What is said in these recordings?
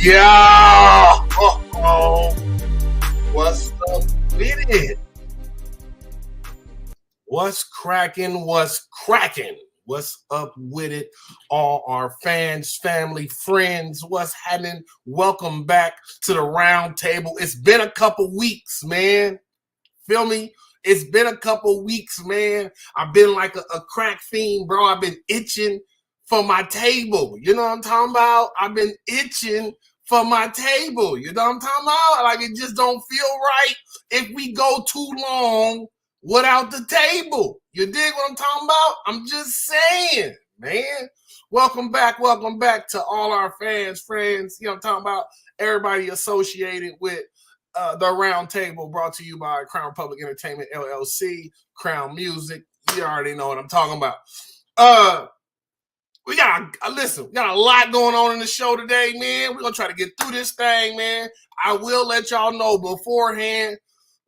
Yeah. What's up with it? What's cracking? What's cracking? What's up with it? All our fans, family, friends, what's happening? Welcome back to the round table. It's been a couple weeks, man. Feel me? It's been a couple weeks, man. I've been like a crack fiend, bro. I've been itching for my table. You know what I'm talking about? I've been itching for my table. You know what I'm talking about? Like, it just don't feel right if we go too long without the table. You dig what I'm talking about? I'm just saying, man. Welcome back to all our fans, friends. You know what I'm talking about? Everybody associated with the round table, brought to you by Crown Public Entertainment LLC, Crown Music. You already know what I'm talking about. We got a lot going on in the show today, man. We're gonna try to get through this thing, man. I will let y'all know beforehand.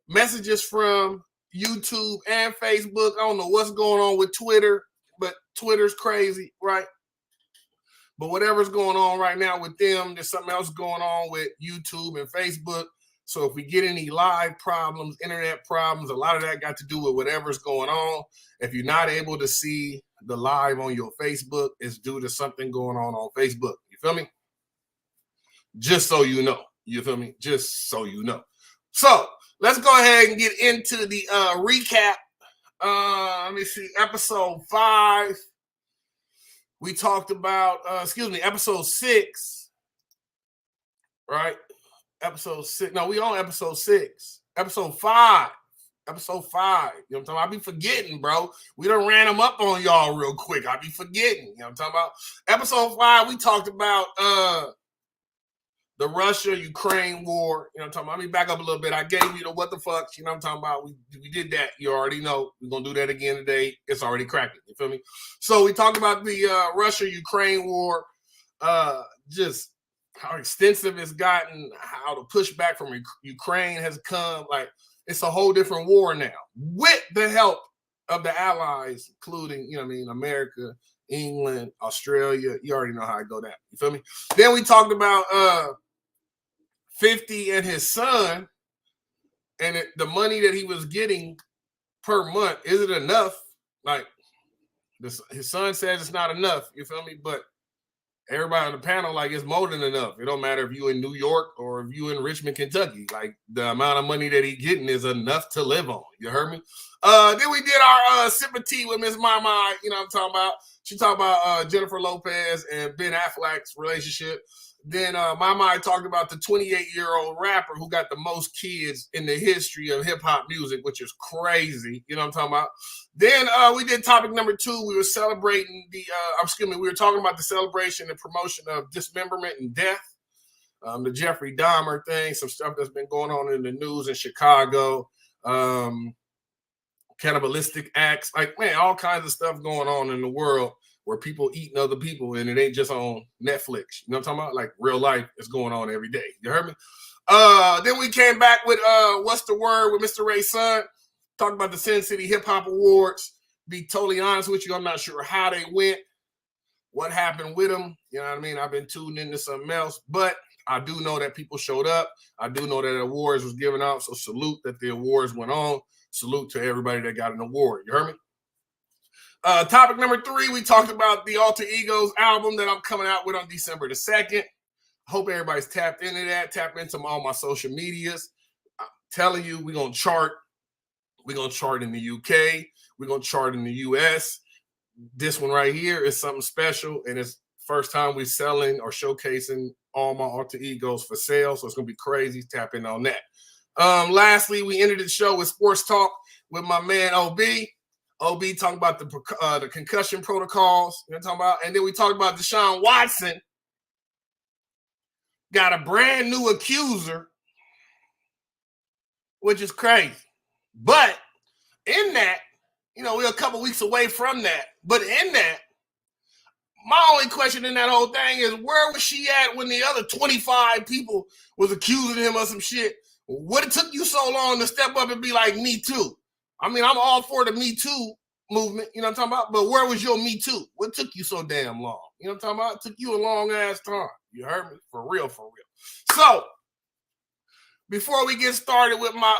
Messages from YouTube and Facebook. I don't know what's going on with Twitter, but Twitter's crazy, right? But whatever's going on right now with them, there's something else going on with YouTube and Facebook. So if we get any live problems, internet problems, a lot of that got to do with whatever's going on. If you're not able to see the live on your Facebook, it's due to something going on Facebook. You feel me? Just so you know. You feel me? Just so you know. So let's go ahead and get into the recap. Let me see. Episode 5. We talked about, episode 6. Right? Episode 6. No, we on episode 6. Episode 5. Episode 5. You know what I'm talking about? I be forgetting, bro. We done ran them up on y'all real quick. I be forgetting. You know what I'm talking about? Episode 5, we talked about the Russia-Ukraine war. You know what I'm talking about? Let me back up a little bit. I gave you the what the fucks. You know what I'm talking about? We did that. You already know. We're going to do that again today. It's already cracking. You feel me? So we talked about the Russia-Ukraine war. Just how extensive it's gotten, how the pushback from Ukraine has come. Like, it's a whole different war now with the help of the allies, including, you know what I mean, America, England, Australia. You already know how I go down. You feel me? Then we talked about 50 and his son and the money that he was getting per month. Is it enough? Like, his son says it's not enough. You feel me? But everybody on the panel, like, it's more than enough. It don't matter if you in New York or if you in Richmond, Kentucky. Like, the amount of money that he getting is enough to live on. You heard me? Then we did our sip of tea with Miss Mama. You know what I'm talking about? She talked about Jennifer Lopez and Ben Affleck's relationship. Then Mama talked about the 28-year-old rapper who got the most kids in the history of hip-hop music, which is crazy. You know what I'm talking about? Then we did topic number 2. We were celebrating we were talking about the celebration and promotion of dismemberment and death, the Jeffrey Dahmer thing, some stuff that's been going on in the news in Chicago, cannibalistic acts, like, man, all kinds of stuff going on in the world where people eating other people, and it ain't just on Netflix. You know what I'm talking about? Like, real life is going on every day. You heard me? Then we came back with What's the Word with Mr. Ray's son. Talked about the Sin City Hip Hop Awards. Be totally honest with you, I'm not sure how they went, what happened with them. You know what I mean? I've been tuned into something else, but I do know that people showed up. I do know that awards was given out, so salute that the awards went on. Salute to everybody that got an award. You heard me? Topic number 3, we talked about the Alter Egos album that I'm coming out with on December the 2nd. Hope everybody's tapped into that. Tap into all my social medias. I'm telling you, we're going to chart. We're going to chart in the UK. We're going to chart in the US. This one right here is something special, and it's first time we're selling or showcasing all my Alter Egos for sale, so it's going to be crazy. Tap in on that. Lastly, we ended the show with sports talk with my man OB. OB talking about the concussion protocols. You know what I'm talking about? And then we talked about Deshaun Watson. Got a brand new accuser, which is crazy. But in that, you know, we're a couple weeks away from that. But in that, my only question in that whole thing is, where was she at when the other 25 people was accusing him of some shit? What it took you so long to step up and be like, me too? I mean, I'm all for the Me Too movement, you know what I'm talking about? But where was your Me Too? What took you so damn long? You know what I'm talking about? It took you a long ass time. You heard me? For real, for real. So, before we get started with my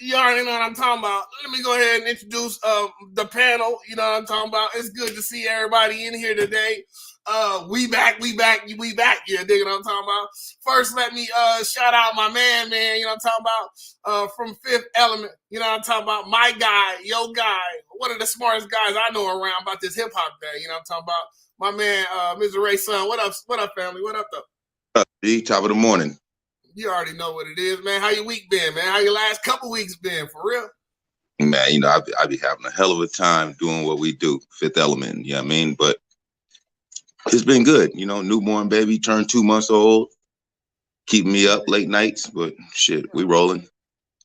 you already know what I'm talking about. Let me go ahead and introduce the panel. You know what I'm talking about. It's good to see everybody in here today. We back. You dig what I'm talking about? First, let me shout out my man, you know what I'm talking about, from Fifth Element. You know what I'm talking about? My guy, your guy, one of the smartest guys I know around about this hip hop thing. You know what I'm talking about? My man, Mr. Ray Son. What up, family? What up, though? Top of the morning. You already know what it is, man. How your week been, man? How your last couple weeks been, for real? Man, you know, I be having a hell of a time doing what we do, Fifth Element, you know what I mean? But it's been good, you know, newborn baby, turned 2 months old, keeping me up late nights, but shit, we rolling.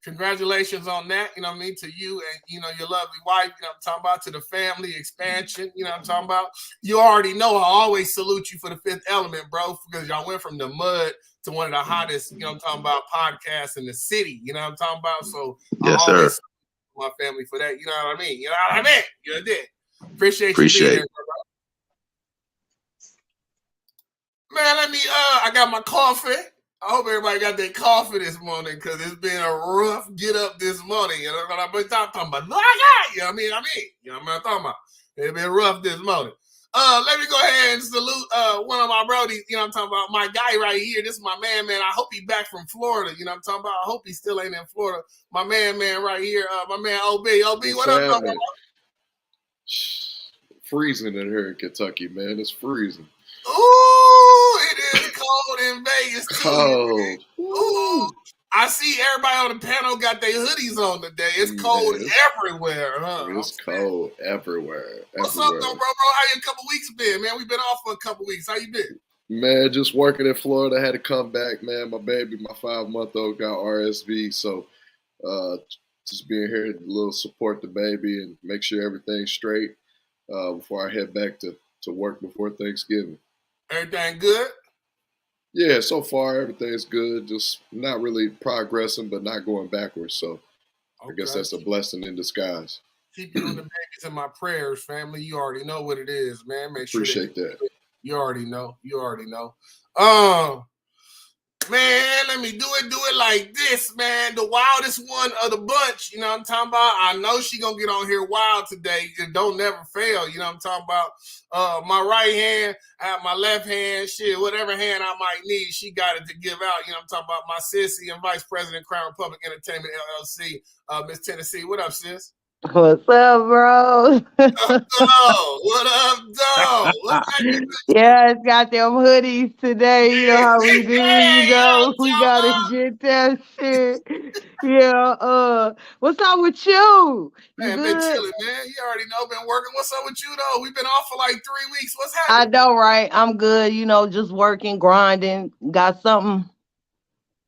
Congratulations on that, you know what I mean, to you and, you know, your lovely wife, you know what I'm talking about, to the family expansion, you know what I'm talking about. You already know I always salute you for the Fifth Element, bro, because y'all went from the mud to one of the hottest, you know what I'm talking about, podcasts in the city, you know what I'm talking about? So yes, I always sir. salute my family for that, you know what I mean? You know what I mean? You did. Appreciate you being here, bro. Man, I got my coffee. I hope everybody got their coffee this morning because it's been a rough get up this morning. You know what I'm talking about? You know what I mean? You know what I'm talking about? It's been rough this morning. Let me go ahead and salute one of my brodies. You know what I'm talking about? My guy right here. This is my man. I hope he's back from Florida. You know what I'm talking about? I hope he still ain't in Florida. My man right here. My man OB. OB, what up, bro? Freezing in here in Kentucky, man. It's freezing. Ooh, it is cold in Vegas too. Cold. Ooh. I see everybody on the panel got their hoodies on today. It's cold everywhere, huh? It's cold everywhere. What's up, though, bro? How your couple weeks been, man? We've been off for a couple weeks. How you been? Man, just working in Florida. I had to come back, man. My baby, my 5-month-old, got RSV, so just being here to little support the baby and make sure everything's straight before I head back to work before Thanksgiving. Everything good? Yeah, so far everything's good. Just not really progressing, but not going backwards. So I guess that's a blessing in disguise. Keep you and the babies in my prayers, family. You already know what it is, man. Make sure appreciate that. You already know. Man, let me do it like this, man. The wildest one of the bunch, you know what I'm talking about? I know she gonna get on here wild today. It don't never fail, you know what I'm talking about? My right hand, I have my left hand, shit, whatever hand I might need, she got it to give out, you know what I'm talking about? My sissy and Vice President, Crown Republic Entertainment, LLC, Miss Tennessee. What up, sis? What's up, bro? What up, dog? What's happening? Yeah, it's got them hoodies today. You know how we do. You know, we gotta get that shit. Yeah. What's up with you? You Man, good? been chilling, man. You already know, been working. What's up with you though? We've been off for like 3 weeks. What's happening? I know, right? I'm good. You know, just working, grinding. Got something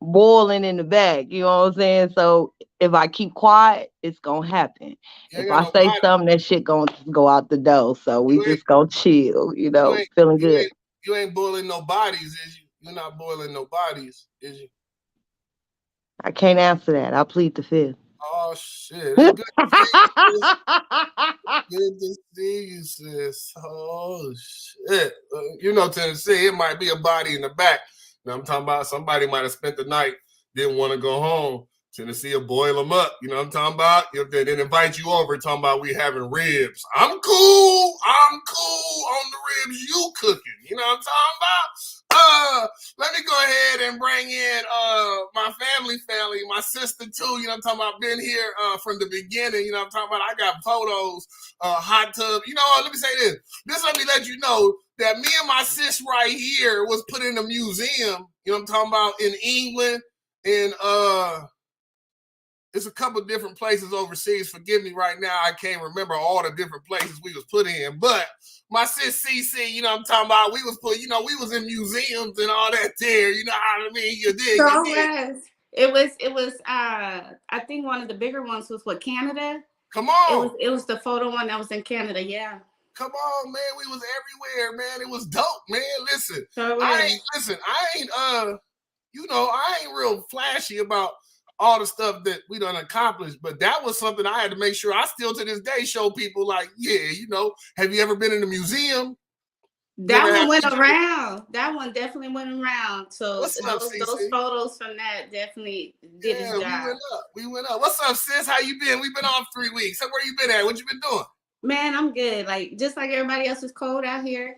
boiling in the back. You know what I'm saying? So if I keep quiet, it's gonna happen. If I say something, that shit gonna just go out the door. So we just gonna chill, you know, feeling good. You ain't boiling no bodies, is you? You're not boiling no bodies, is you? I can't answer that. I plead the fifth. Oh shit. It's good to see you, sis. Oh shit. You know, Tennessee, it might be a body in the back. Now I'm talking about somebody might have spent the night, didn't want to go home. Tennessee will boil them up. You know what I'm talking about? If they didn't invite you over, talking about we having ribs. I'm cool on the ribs you cooking. You know what I'm talking about? Let me go ahead and bring in my family, my sister too. You know what I'm talking about? Been here from the beginning. You know what I'm talking about? I got photos, hot tub. You know what? Let me say this. Let me let you know that me and my sis right here was put in a museum. You know what I'm talking about? In England, in it's a couple of different places overseas. Forgive me right now. I can't remember all the different places we was put in. But my sis CC, you know what I'm talking about? We was put, you know, we was in museums and all that there. You know what I mean? You did. It was I think one of the bigger ones was Canada. Come on. It was the photo one that was in Canada, yeah. Come on, man. We was everywhere, man. It was dope, man. Listen, I ain't you know, I ain't real flashy about all the stuff that we done accomplished. But that was something I had to make sure I still to this day show people like, yeah, you know, have you ever been in a museum? That one went around. That one definitely went around. So those photos from that definitely did its job. We went up. What's up, sis? How you been? We've been off 3 weeks. So where you been at? What you been doing? Man, I'm good. Like just like everybody else, is cold out here.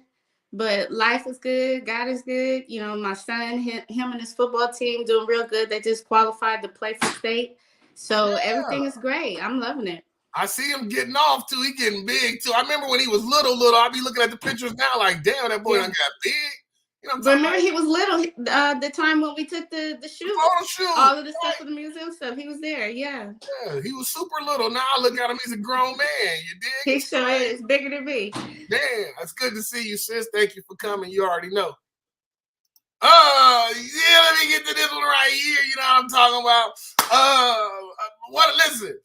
But life is good. God is good. You know, my son, him and his football team doing real good. They just qualified to play for state. So everything is great. I'm loving it. I see him getting off too. He getting big too. I remember when he was little. I'll be looking at the pictures now like, damn, that boy done got big. You know what I'm remember, he was little the time when we took the shoot. All of the stuff for the museum stuff. He was there. Yeah, he was super little. Now I look at him, he's a grown man. You dig? He sure is bigger than me. Man, it's good to see you, sis. Thank you for coming. You already know. Oh, yeah, let me get to this one right here. You know what I'm talking about? Listen.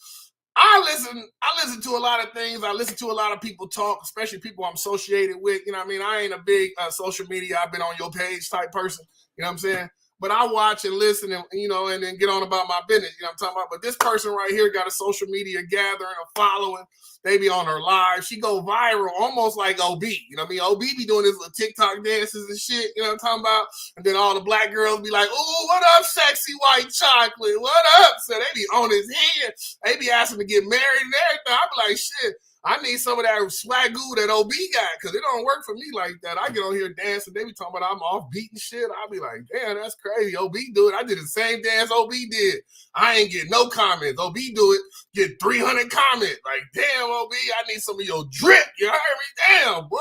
I listen to a lot of things. I listen to a lot of people talk, especially people I'm associated with. You know what I mean? I ain't a big social media, I've been on your page type person. You know what I'm saying? But I watch and listen and, you know, and then get on about my business. You know what I'm talking about? But this person right here got a social media gathering, a following. They be on her live. She go viral almost like OB. You know what I mean? OB be doing his little TikTok dances and shit. You know what I'm talking about? And then all the black girls be like, "Oh, what up, sexy white chocolate? What up?" So they be on his head. They be asking to get married and everything. I be like, shit, I need some of that swagoo that OB got because it don't work for me like that. I get on here dancing. They be talking about I'm off beat and shit. I be like, damn, that's crazy. OB do it. I did the same dance OB did. I ain't get no comments. OB do it, get 300 comments. Like, damn, OB, I need some of your drip. You heard me? Damn, boy.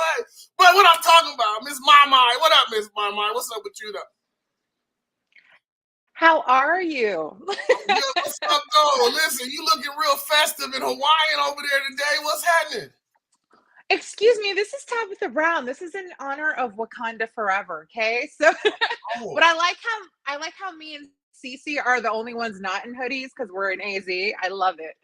But what I'm talking about, Miss Mama. What up, Miss Mama? What's up with you, though? How are you? What's up, though? Listen, you looking real festive and Hawaiian over there today. What's happening? Excuse me, this is Tabitha Brown. This is in honor of Wakanda Forever, okay? So, but I like how me and Cece are the only ones not in hoodies because we're in AZ. I love it.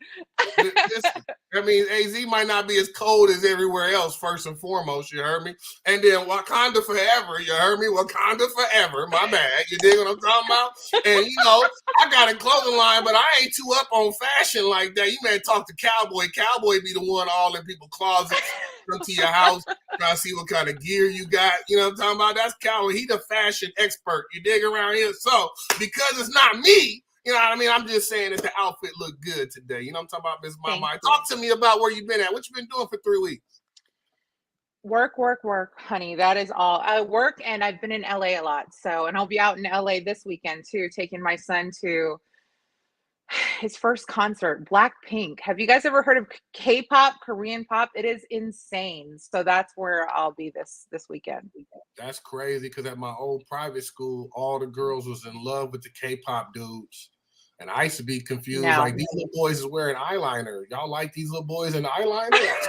Listen, I mean, AZ might not be as cold as everywhere else, first and foremost, you heard me? And then Wakanda Forever, you heard me? Wakanda Forever, my bad. You dig what I'm talking about? And, you know, I got a clothing line, but I ain't too up on fashion like that. You may talk to Cowboy. Cowboy be the one all in people's closets, come to your house, try to see what kind of gear you got. You know what I'm talking about? That's Cowboy. He the fashion expert. You dig around here? So, because it's not me, you know what I mean? I'm just saying that the outfit looked good today. You know what I'm talking about, Miss Mama? Talk to me about where you've been at. What you been doing for 3 weeks? Work, honey. That is all. I work, and I've been in LA a lot. So, and I'll be out in LA this weekend too, taking my son to his first concert, Blackpink. Have you guys ever heard of K-pop, Korean pop? It is insane. So that's where I'll be this weekend. That's crazy because at my old private school, all the girls was in love with the K-pop dudes. And I used to be confused. No. Like, these little boys is wearing eyeliner. Y'all like these little boys in eyeliner?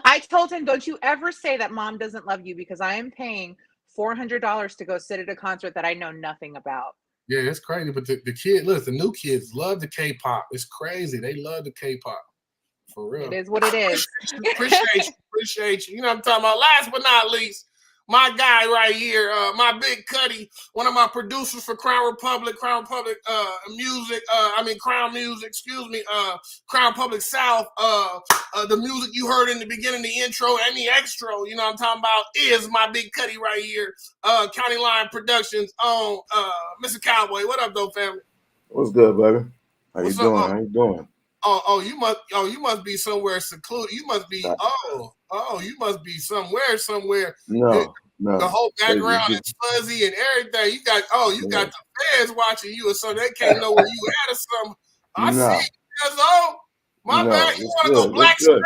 I told him, don't you ever say that mom doesn't love you because I am paying $400 to go sit at a concert that I know nothing about. Yeah, it's crazy. But the kids, listen, the new kids love the K-pop. It's crazy. They love the K-pop. For real. It is what it is. Appreciate you. You know what I'm talking about? Last but not least, my guy right here, my big Cuddy, one of my producers for Crown Public South. The music you heard in the beginning, the intro and the extra, you know what I'm talking about, is my big Cuddy right here. County Line Productions on Mr. Cowboy. What up, though, family? What's good, baby? How you doing? You must be somewhere secluded. You must be you must be somewhere. No. The whole background is fuzzy and everything. You got the feds watching you or something. They can't know where you at or something. I see. My bad. You want to go black screen?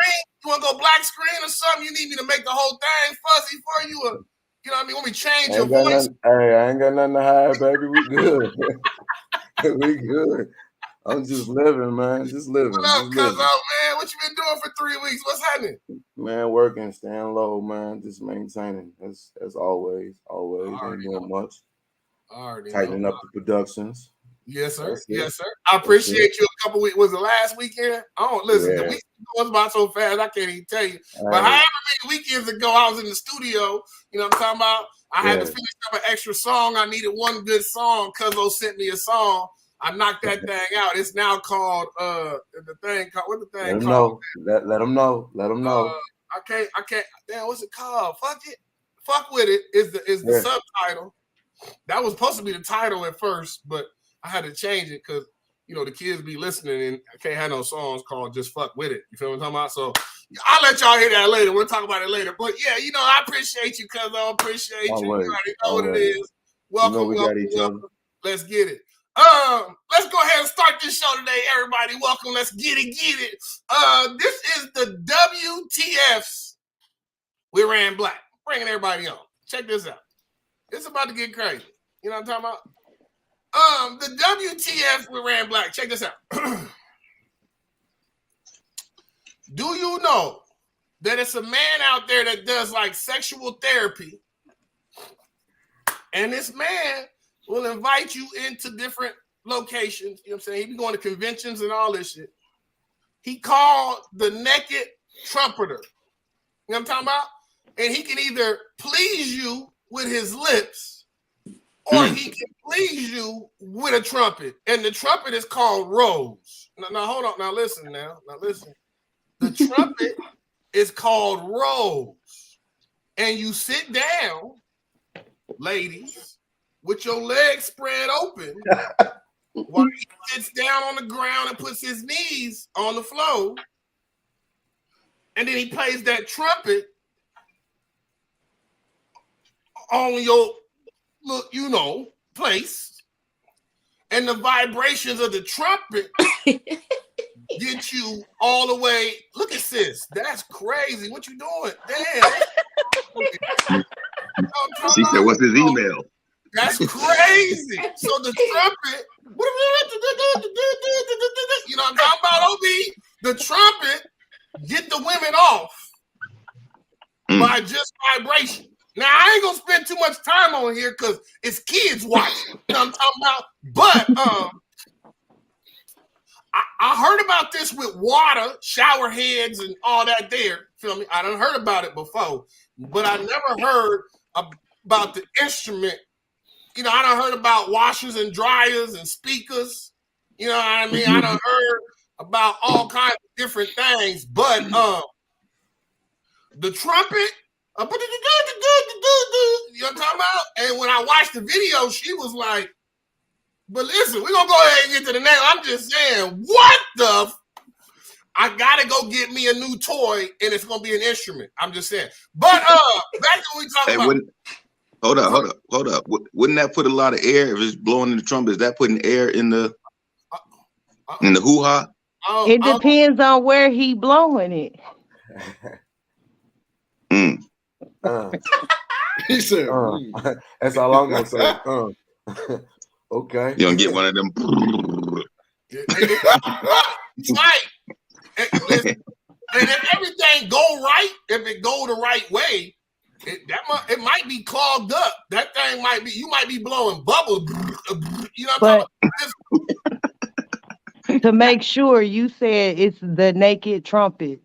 You want to go black screen or something? You need me to make the whole thing fuzzy for you? Or, you know what I mean? When we change your voice. I ain't got nothing to hide, baby. We good. We good. I'm just living, man. Just living. What up, cuzzo, man? What you been doing for 3 weeks? What's happening? Man, working, staying low, man. Just maintaining. As always. Ain't doing much. Tightening up the productions. Yes, sir. Yes, sir. I appreciate you a couple weeks. Was it last weekend? Oh, listen, the goes by so fast, I can't even tell you. But however many weekends ago, I was in the studio. You know what I'm talking about? I had to finish up an extra song. I needed one good song. Cuzzo sent me a song. I knocked that thing out. It's now called what the thing called? Let them know. Let them know. I can't. Damn, what's it called? Fuck with it is the subtitle. That was supposed to be the title at first, but I had to change it because the kids be listening and I can't have no songs called Just Fuck With It. You feel what I'm talking about? So I'll let y'all hear that later. We'll talk about it later. But yeah, I appreciate you, cuz I appreciate you. You already know what it is. Welcome, welcome. Let's get it. Let's go ahead and start this show today, everybody. Welcome. Let's get it. This is the WTFs. We ran black. Bringing everybody on. Check this out. It's about to get crazy. You know what I'm talking about? The WTF we ran black. Check this out. Do you know that it's a man out there that does like sexual therapy? And this man will invite you into different locations. You know what I'm saying? He be going to conventions and all this shit. He called the naked trumpeter. You know what I'm talking about? And he can either please you with his lips or he can please you with a trumpet. And the trumpet is called Rose. Now hold on. Now listen. The trumpet is called Rose. And you sit down, ladies, with your legs spread open while he sits down on the ground and puts his knees on the floor. And then he plays that trumpet on your place. And the vibrations of the trumpet get you all the way. Look at sis. That's crazy. What you doing? Damn. She said, what's his email? That's crazy. So the trumpet, you know what I'm talking about, OB? The trumpet get the women off by just vibration. Now, I ain't going to spend too much time on here because it's kids watching. You know what I'm talking about? But I heard about this with water, shower heads, and all that there. Feel me? I done heard about it before, but I never heard about the instrument. I done heard about washers and dryers and speakers. You know what I mean? I done heard about all kinds of different things, but the trumpet, you know what I'm talking about? And when I watched the video, she was like, but listen, we're going to go ahead and get to the next. I'm just saying, what the? I got to go get me a new toy, and it's going to be an instrument. I'm just saying. But back to what we talking about. Hold up. Wouldn't that put a lot of air if it's blowing in the trumpet? Is that putting air in the hoo-ha? It depends on where he blowing it. He said, that's all I'm gonna say. Okay. You don't get one of them. Right. And if everything go right, if it go the right way, it might be clogged up. That thing you might be blowing bubbles. You know what I'm talking about? To make sure, you said it's the naked trumpet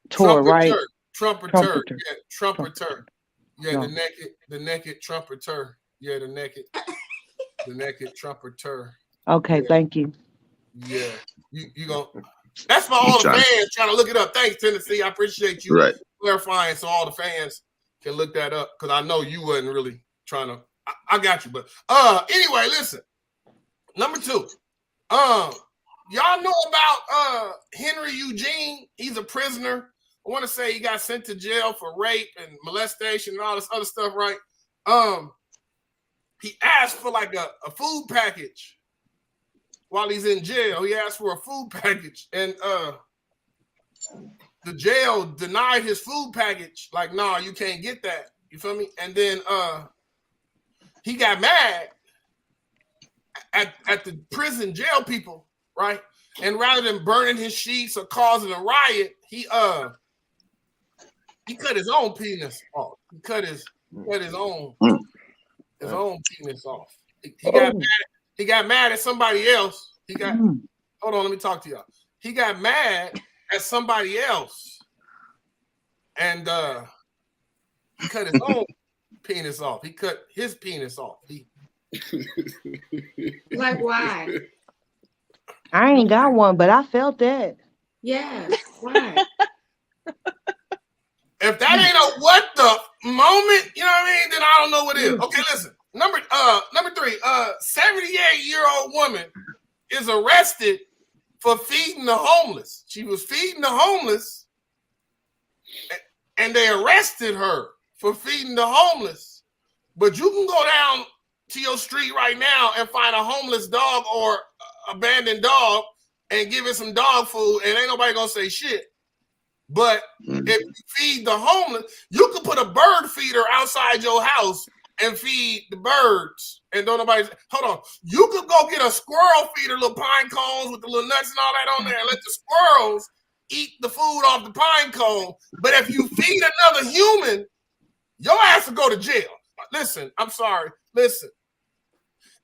tour, right? Trumpeter. Yeah, trumpeter. Yeah, no. the naked trumpeter. Yeah, the naked trumpeter. Okay, thank you. Yeah, you go. That's for all the fans trying to look it up. Thanks, Tennessee. I appreciate you clarifying so all the fans can look that up because I know you wasn't really trying to. I got you, but anyway, listen. Number 2, y'all know about Henry Eugene? He's a prisoner. I want to say he got sent to jail for rape and molestation and all this other stuff, right? He asked for like a food package while he's in jail. He asked for a food package, and the jail denied his food package. Like, nah, you can't get that. You feel me? And then he got mad at the prison jail people, right? And rather than burning his sheets or causing a riot, he cut his own penis off. He cut his own penis off. He got mad at somebody else. Hold on, let me talk to y'all. He got mad at somebody else, and he cut his own penis off. He cut his penis off. Like why? I ain't got one, but I felt that. Yeah, why? If that ain't a what the moment, you know what I mean, then I don't know what is. Okay, listen. Number 3, 78-year-old woman is arrested for feeding the homeless. She was feeding the homeless, and they arrested her for feeding the homeless. But you can go down to your street right now and find a homeless dog or abandoned dog and give it some dog food, and ain't nobody gonna say shit. But if you feed the homeless, you could put a bird feeder outside your house and feed the birds. And don't nobody, hold on. You could go get a squirrel feeder, little pine cones with the little nuts and all that on there, and let the squirrels eat the food off the pine cone. But if you feed another human, your ass will go to jail. Listen, I'm sorry. Listen.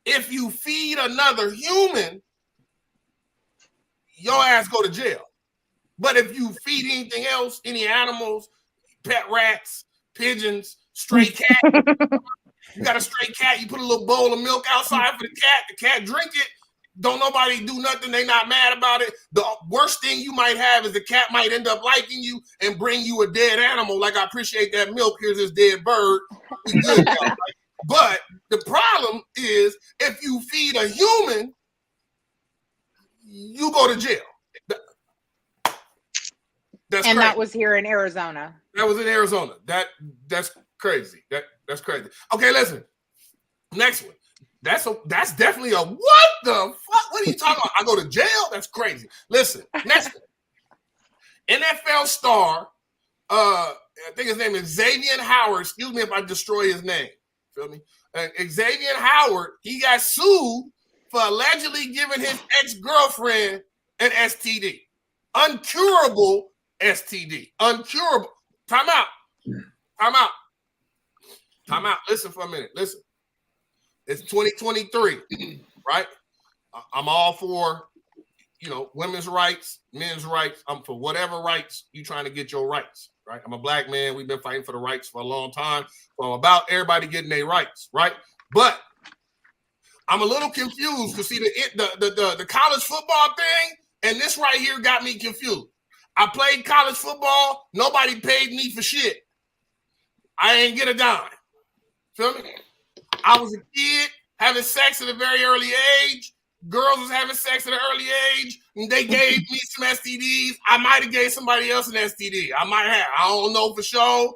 If you feed another human, your ass go to jail. But if you feed anything else, any animals, pet rats, pigeons, stray cat, you got a stray cat, you put a little bowl of milk outside for the cat drink it, don't nobody do nothing, they not mad about it. The worst thing you might have is the cat might end up liking you and bring you a dead animal, like I appreciate that milk, here's this dead bird. We good now, right? But the problem is if you feed a human, you go to jail. That's and crazy. That was here in Arizona. That was in Arizona. That's crazy. That's crazy. Okay, listen. Next one. That's definitely a what the fuck? What are you talking about? I go to jail? That's crazy. Listen, next one. NFL star, I think his name is Xavier Howard. Excuse me if I destroy his name. Feel me? Xavier Howard, he got sued for allegedly giving his ex-girlfriend an STD. Uncurable STD. Uncurable. Time out. Listen for a minute. Listen. It's 2023, right? I'm all for, women's rights, men's rights. I'm for whatever rights you trying to get your rights, right? I'm a black man. We've been fighting for the rights for a long time. So I'm about everybody getting their rights, right? But I'm a little confused to see the college football thing, and this right here got me confused. I played college football. Nobody paid me for shit. I ain't get a dime. Feel me? I was a kid having sex at a very early age. Girls was having sex at an early age. And they gave me some STDs. I might have gave somebody else an STD. I might have. I don't know for sure.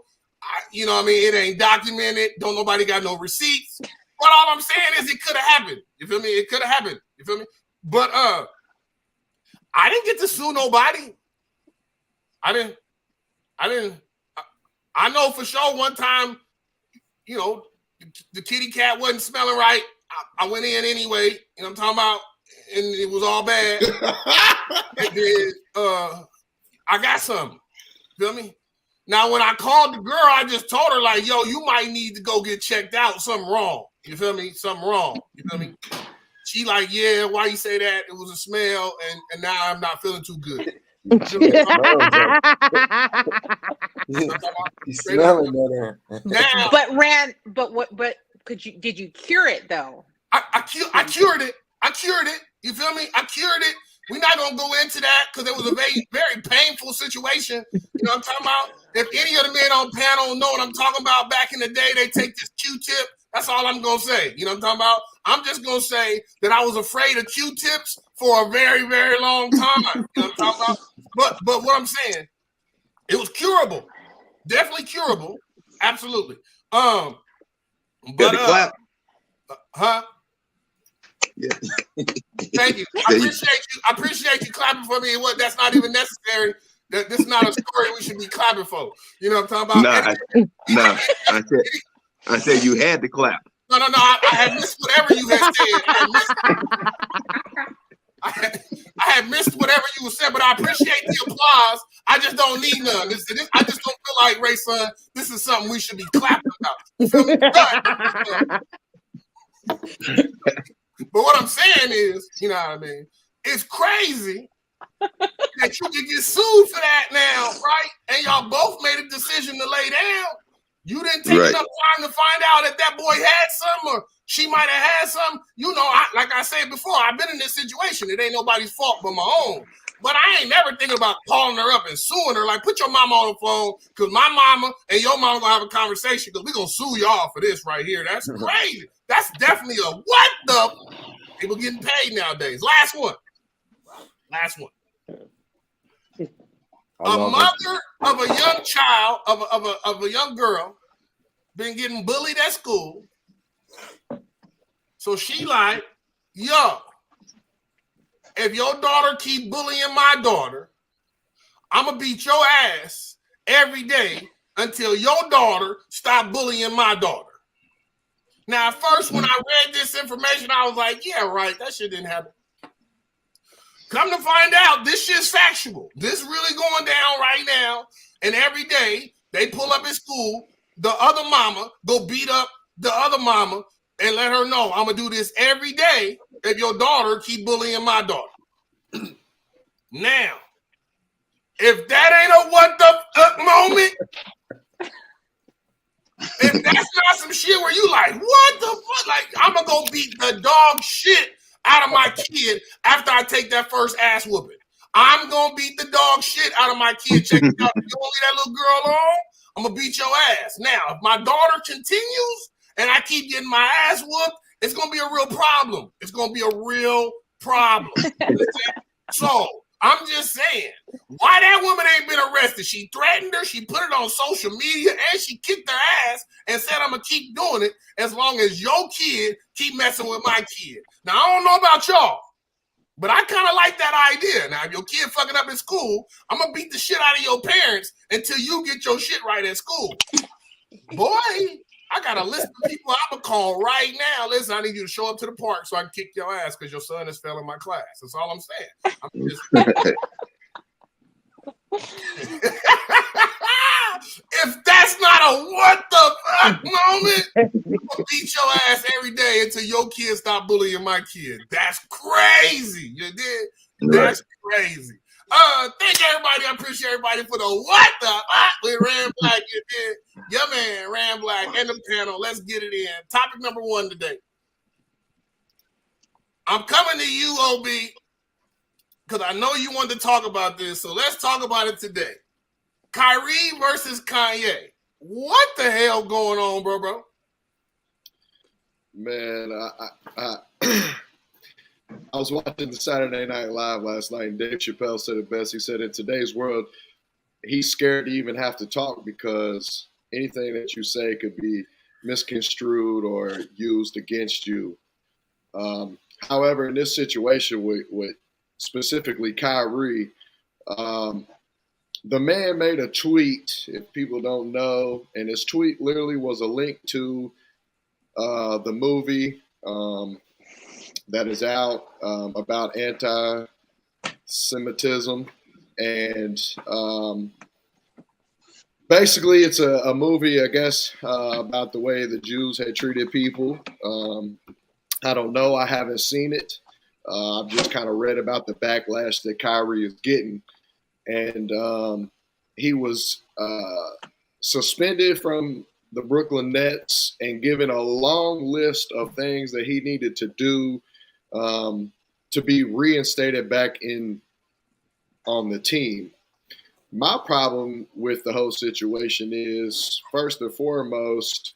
It ain't documented. Don't nobody got no receipts. But all I'm saying is it could have happened. You feel me? It could have happened. You feel me? But I didn't get to sue nobody. I know for sure one time, the kitty cat wasn't smelling right. I went in anyway, you know what I'm talking about? And it was all bad. And then I got something. Feel me? Now, when I called the girl, I just told her, like, yo, you might need to go get checked out. Something wrong. You feel me? Something wrong. You feel me? She like, yeah, why you say that? It was a smell, and now I'm not feeling too good. He's smelling that. Now, but did you cure it though? I cured it. You feel me? I cured it. We're not gonna go into that because it was a very, very painful situation. You know what I'm talking about? If any of the men on panel know what I'm talking about, back in the day, they take this Q-tip. That's all I'm gonna say. You know what I'm talking about? I'm just gonna say that I was afraid of Q-tips for a very, very long time. You know what I'm talking about? But what I'm saying, it was curable. Definitely curable. Absolutely. Got the clap. Huh? Yeah. Thank you. I appreciate you clapping for me. That's not even necessary. This is not a story we should be clapping for. You know what I'm talking about? I said you had to clap. No. I had missed whatever you had said. I had missed whatever you were saying, but I appreciate the applause. I just don't need none. I just don't feel like, Ray, son, this is something we should be clapping about. You feel me? But what I'm saying is, you know what I mean? It's crazy that that you can get sued for that now, right? And y'all both made a decision to lay down. You didn't take enough time to find out if that boy had some or she might have had some. You know, like I said before, I've been in this situation. It ain't nobody's fault but my own. But I ain't never thinking about calling her up and suing her. Like, put your mama on the phone because my mama and your mama gonna have a conversation because we're gonna sue y'all for this right here. That's crazy. That's definitely a what the people getting paid nowadays. Last one. A mother of a young child, of a young girl, been getting bullied at school. So she like, yo, if your daughter keep bullying my daughter, I'm going to beat your ass every day until your daughter stop bullying my daughter. Now, at first, when I read this information, I was like, yeah, right, that shit didn't happen. Come to find out, this shit's factual. This really going down right now. And every day, they pull up at school, the other mama go beat up the other mama and let her know, I'm going to do this every day if your daughter keep bullying my daughter. Now, if that ain't a what the fuck moment, if that's not some shit where you like, what the fuck? Like, I'm going to go beat the dog shit out of my kid after I take that first ass whooping. I'm going to beat the dog shit out of my kid. Check it out. If you don't leave that little girl alone, I'm going to beat your ass. Now, if my daughter continues and I keep getting my ass whooped, it's going to be a real problem. It's going to be a real problem. So, I'm just saying, why that woman ain't been arrested? She threatened her, she put it on social media, and she kicked her ass and said, I'm going to keep doing it as long as your kid keep messing with my kid. Now, I don't know about y'all, but I kind of like that idea. Now, if your kid fucking up in school, I'm going to beat the shit out of your parents until you get your shit right at school. Boy, I got a list of people I'm going to call right now. Listen, I need you to show up to the park so I can kick your ass because your son has failed in my class. That's all I'm saying. I'm just... If that's not a what the fuck moment, I'm gonna beat your ass every day until your kids stop bullying my kid. That's crazy. You did? That's crazy. Thank everybody. I appreciate everybody for the what the fuck with Ram Black. You did. Yeah, man, Ram Black and the panel. Let's get it in. Topic number 1 today. I'm coming to you, OB, because I know you wanted to talk about this, so let's talk about it today. Kyrie versus Kanye. What the hell going on, bro? Man, I was watching the Saturday Night Live last night, and Dave Chappelle said it best. He said, in today's world, he's scared to even have to talk because anything that you say could be misconstrued or used against you. However, in this situation with specifically Kyrie, the man made a tweet, if people don't know, and his tweet literally was a link to the movie that is out about anti-Semitism. And basically it's a movie, I guess, about the way the Jews had treated people. I don't know. I haven't seen it. I've just kind of read about the backlash that Kyrie is getting. And he was suspended from the Brooklyn Nets and given a long list of things that he needed to do to be reinstated back on the team. My problem with the whole situation is, first and foremost,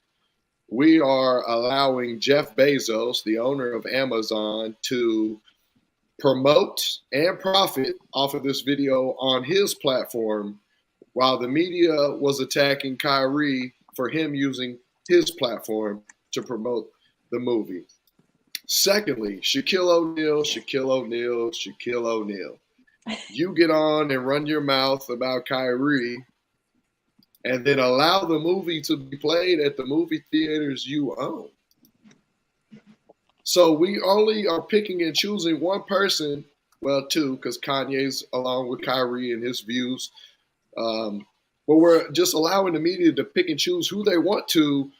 we are allowing Jeff Bezos, the owner of Amazon, to promote and profit off of this video on his platform while the media was attacking Kyrie for him using his platform to promote the movie. Secondly, Shaquille O'Neal. You get on and run your mouth about Kyrie and then allow the movie to be played at the movie theaters you own. So we only are picking and choosing one person, well, two, because Kanye's along with Kyrie and his views. But we're just allowing the media to pick and choose who they want to,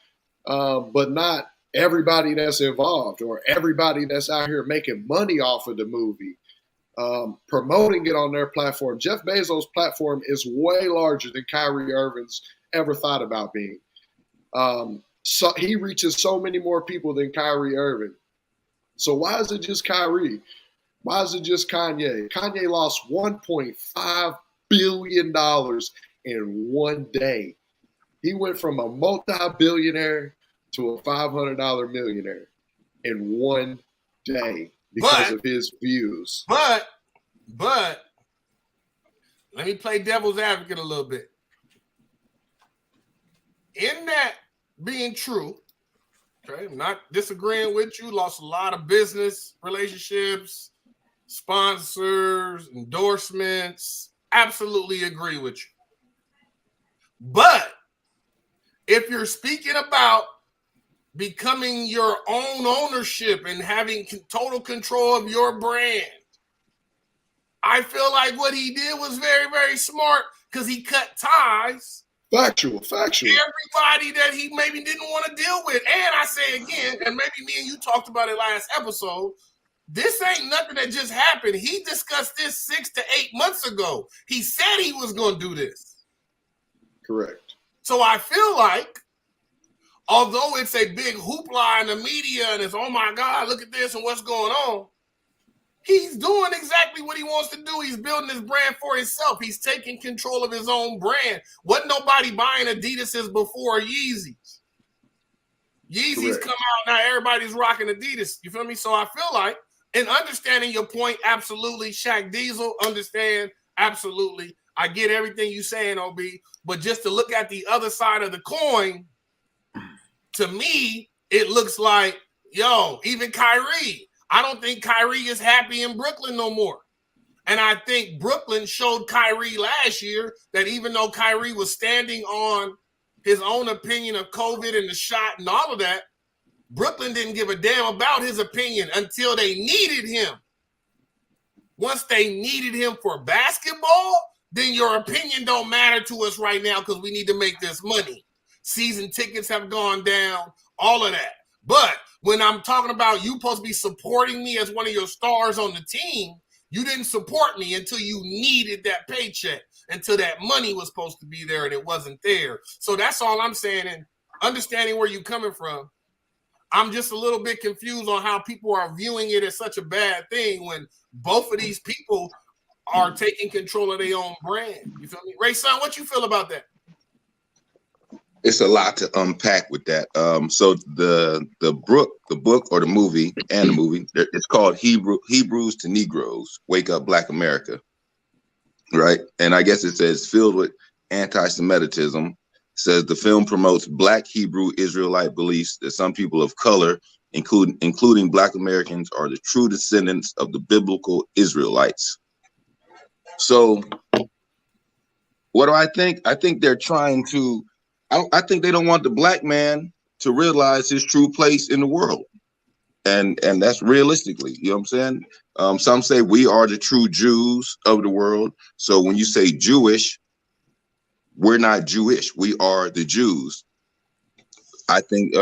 but not everybody that's involved or everybody that's out here making money off of the movie. promoting it on their platform. Jeff Bezos' platform is way larger than Kyrie Irving's ever thought about being. So he reaches so many more people than Kyrie Irving. So why is it just Kyrie? Why is it just Kanye? Kanye lost $1.5 billion in one day. He went from a multi-billionaire to a $500 millionaire in one day because of his views. But let me play devil's advocate a little bit. In that being true, okay, I'm not disagreeing with you, lost a lot of business relationships, sponsors, endorsements, absolutely agree with you. But if you're speaking about becoming your own ownership and having total control of your brand, I feel like what he did was very, very smart because he cut ties. Factual. Everybody that he maybe didn't want to deal with. And I say again, and maybe me and you talked about it last episode, this ain't nothing that just happened. He discussed this 6 to 8 months ago. He said he was going to do this. Correct. So I feel like, although it's a big hoopla in the media and it's, oh my God, look at this and what's going on, he's doing exactly what he wants to do. He's building his brand for himself. He's taking control of his own brand. Wasn't nobody buying Adidas's before Yeezys. Yeezys come out, now everybody's rocking Adidas. You feel me? So I feel like, in understanding your point, absolutely, Shaq Diesel, understand, absolutely. I get everything you saying, OB, but just to look at the other side of the coin, to me, it looks like, yo, even Kyrie, I don't think Kyrie is happy in Brooklyn no more. And I think Brooklyn showed Kyrie last year that even though Kyrie was standing on his own opinion of COVID and the shot and all of that, Brooklyn didn't give a damn about his opinion until they needed him. Once they needed him for basketball, then your opinion don't matter to us right now because we need to make this money. Season tickets have gone down, all of that. But when I'm talking about you supposed to be supporting me as one of your stars on the team, you didn't support me until you needed that paycheck, until that money was supposed to be there and it wasn't there. So that's all I'm saying. And understanding where you're coming from, I'm just a little bit confused on how people are viewing it as such a bad thing when both of these people are taking control of their own brand. You feel me? Ray Son, what you feel about that? It's a lot to unpack with that. So the book or the movie, it's called Hebrews to Negroes, Wake Up Black America, right? And I guess it says filled with anti-Semitism. Says the film promotes Black Hebrew Israelite beliefs that some people of color, including Black Americans, are the true descendants of the biblical Israelites. So what do I think? I think they're trying to, I think they don't want the Black man to realize his true place in the world. And that's realistically, you know what I'm saying? Some say we are the true Jews of the world. So when you say Jewish, we're not Jewish. We are the Jews. I think,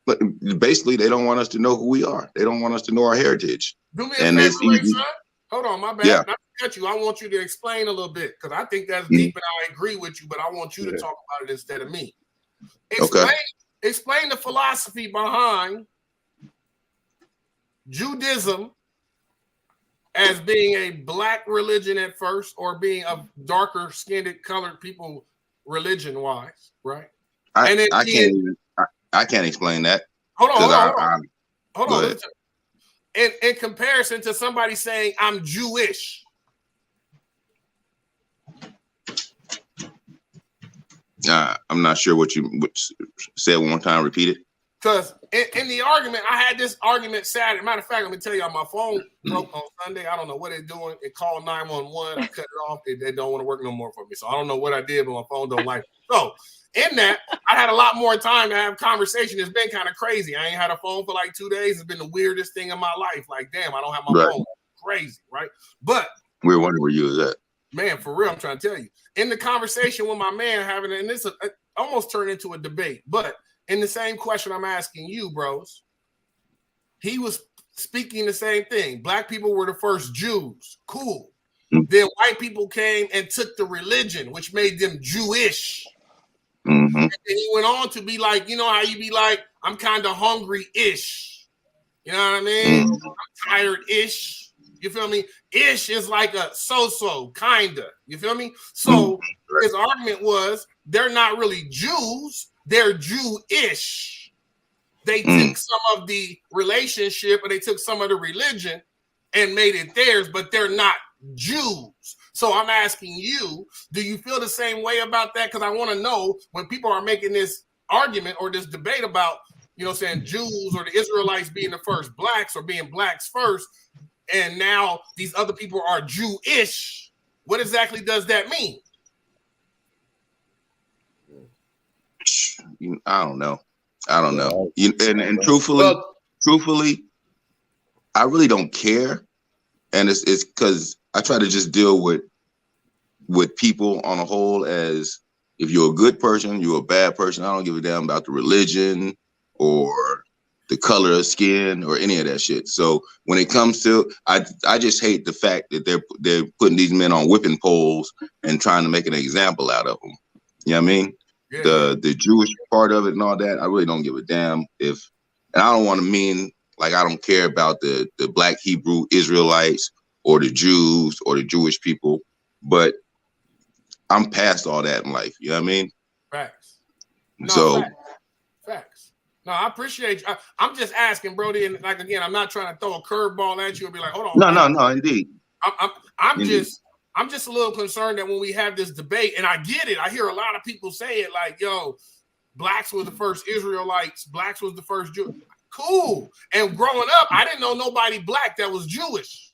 but basically they don't want us to know who we are. They don't want us to know our heritage. Do me a favor, Ray, son. Hold on, my bad. Yeah. Not to cut you. I want you to explain a little bit because I think that's deep and I agree with you, but I want you to talk about it instead of me. Explain the philosophy behind Judaism as being a Black religion at first, or being a darker skinned colored people religion wise, right? I can't explain that. Hold on. In comparison to somebody saying I'm Jewish. I'm not sure what you said. One more time, repeat it. Because in the argument, I had this argument Saturday. Matter of fact, let me tell y'all, my phone broke on Sunday. I don't know what they're doing. It called 911. I cut it off. They don't want to work no more for me. So I don't know what I did, but my phone don't like it. So in that, I had a lot more time to have conversation. It's been kind of crazy. I ain't had a phone for like 2 days. It's been the weirdest thing in my life. Like, damn, I don't have my phone. Crazy, right? But we're wondering where you was at. Man, for real, I'm trying to tell you. In the conversation with my man having, and this almost turned into a debate, but in the same question I'm asking you, bros, he was speaking the same thing. Black people were the first Jews. Cool. Then white people came and took the religion, which made them Jewish. And then he went on to be like, you know how you be like, I'm kind of hungry-ish. You know what I mean? I'm tired-ish. You feel me? Ish is like a so-so, kinda. You feel me? So his argument was they're not really Jews, they're Jewish. They took some of the relationship and they took some of the religion and made it theirs, but they're not Jews. So I'm asking you, do you feel the same way about that? Because I want to know when people are making this argument or this debate about, you know, saying Jews or the Israelites being the first blacks or being blacks first, and now these other people are Jewish. What exactly does that mean? I don't know. And truthfully, I really don't care. And it's because I try to just deal with people on a whole as if you're a good person, you're a bad person. I don't give a damn about the religion or the color of skin or any of that shit. So when it comes to, I just hate the fact that they're putting these men on whipping poles and trying to make an example out of them. You know what I mean? Yeah. The Jewish part of it and all that, I really don't give a damn and I don't want to mean like I don't care about the Black Hebrew Israelites or the Jews or the Jewish people, but I'm past all that in life. You know what I mean? Facts. No, facts. No, I appreciate you. I'm just asking, Brody, and like again, I'm not trying to throw a curveball at you and be like, hold on. No, indeed. I'm just a little concerned that when we have this debate, and I get it, I hear a lot of people say it like, yo, blacks were the first Israelites, blacks was the first Jew. Cool. And growing up, I didn't know nobody black that was Jewish.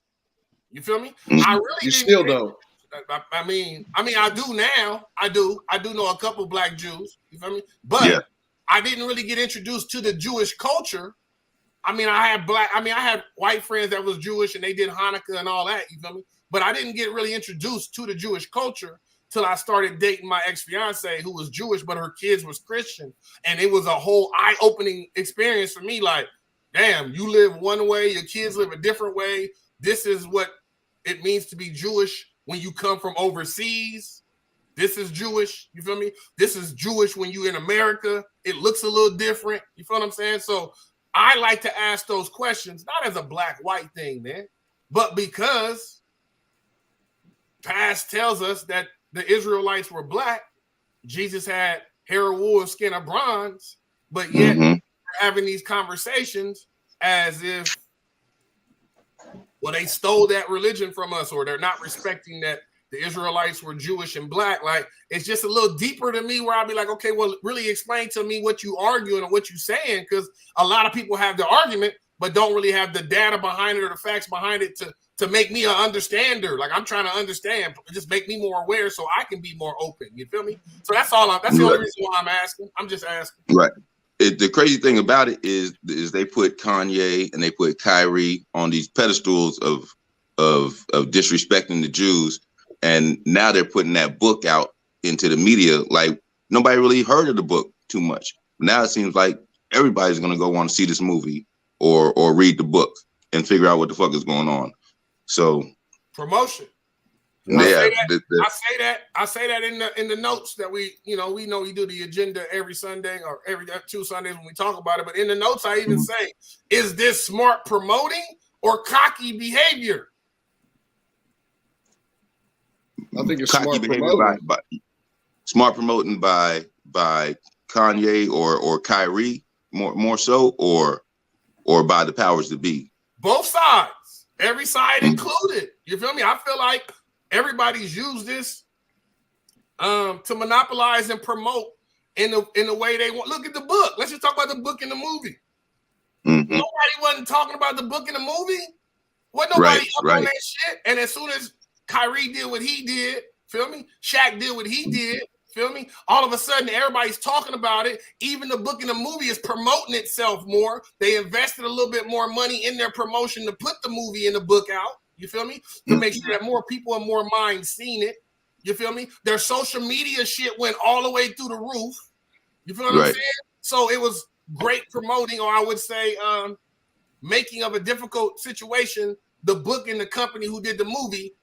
You feel me? I really you still don't. I mean, I do now. I do know a couple black Jews. You feel me? But I didn't really get introduced to the Jewish culture. I mean, I had white friends that was Jewish and they did Hanukkah and all that. You feel me? But I didn't get really introduced to the Jewish culture till I started dating my ex-fiance who was Jewish, but her kids was Christian. And it was a whole eye-opening experience for me. Like, damn, you live one way, your kids live a different way. This is what it means to be Jewish when you come from overseas. This is Jewish. You feel me? This is Jewish when you're in America. It looks a little different. You feel what I'm saying? So I like to ask those questions, not as a black-white thing, man, but because past tells us that the Israelites were black. Jesus had hair of wool and skin of bronze, but yet we're having these conversations as if, well, they stole that religion from us, or they're not respecting that the Israelites were Jewish and black. Like, it's just a little deeper to me where I'll be like, okay, well, really explain to me what you arguing and what you saying, because a lot of people have the argument, but don't really have the data behind it or the facts behind it to make me an understander. Like, I'm trying to understand, just make me more aware so I can be more open. You feel me? So that's all. That's the only reason why I'm asking. I'm just asking. Right. The crazy thing about it is they put Kanye and they put Kyrie on these pedestals of disrespecting the Jews, and now they're putting that book out into the media. Like, nobody really heard of the book too much. Now it seems like everybody's gonna go want to see this movie or read the book and figure out what the fuck is going on. So promotion. Yeah, I say that in the notes that we do the agenda every Sunday or every 2 Sundays when we talk about it. But in the notes, I even say, is this smart promoting or cocky behavior? I think it's smart promoting. Smart promoting by Kanye or Kyrie more so, or by the powers that be. Both sides, every side included. You feel me? I feel like everybody's used this to monopolize and promote in the way they want. Look at the book. Let's just talk about the book and the movie. Nobody wasn't talking about the book and the movie. Wasn't nobody up on that shit. And as soon as Kyrie did what he did, feel me? Shaq did what he did, feel me? All of a sudden, everybody's talking about it. Even the book and the movie is promoting itself more. They invested a little bit more money in their promotion to put the movie and the book out. You feel me? To make sure that more people and more minds seen it. You feel me? Their social media shit went all the way through the roof. You feel what I'm saying? So it was great promoting, or I would say making of a difficult situation, the book and the company who did the movie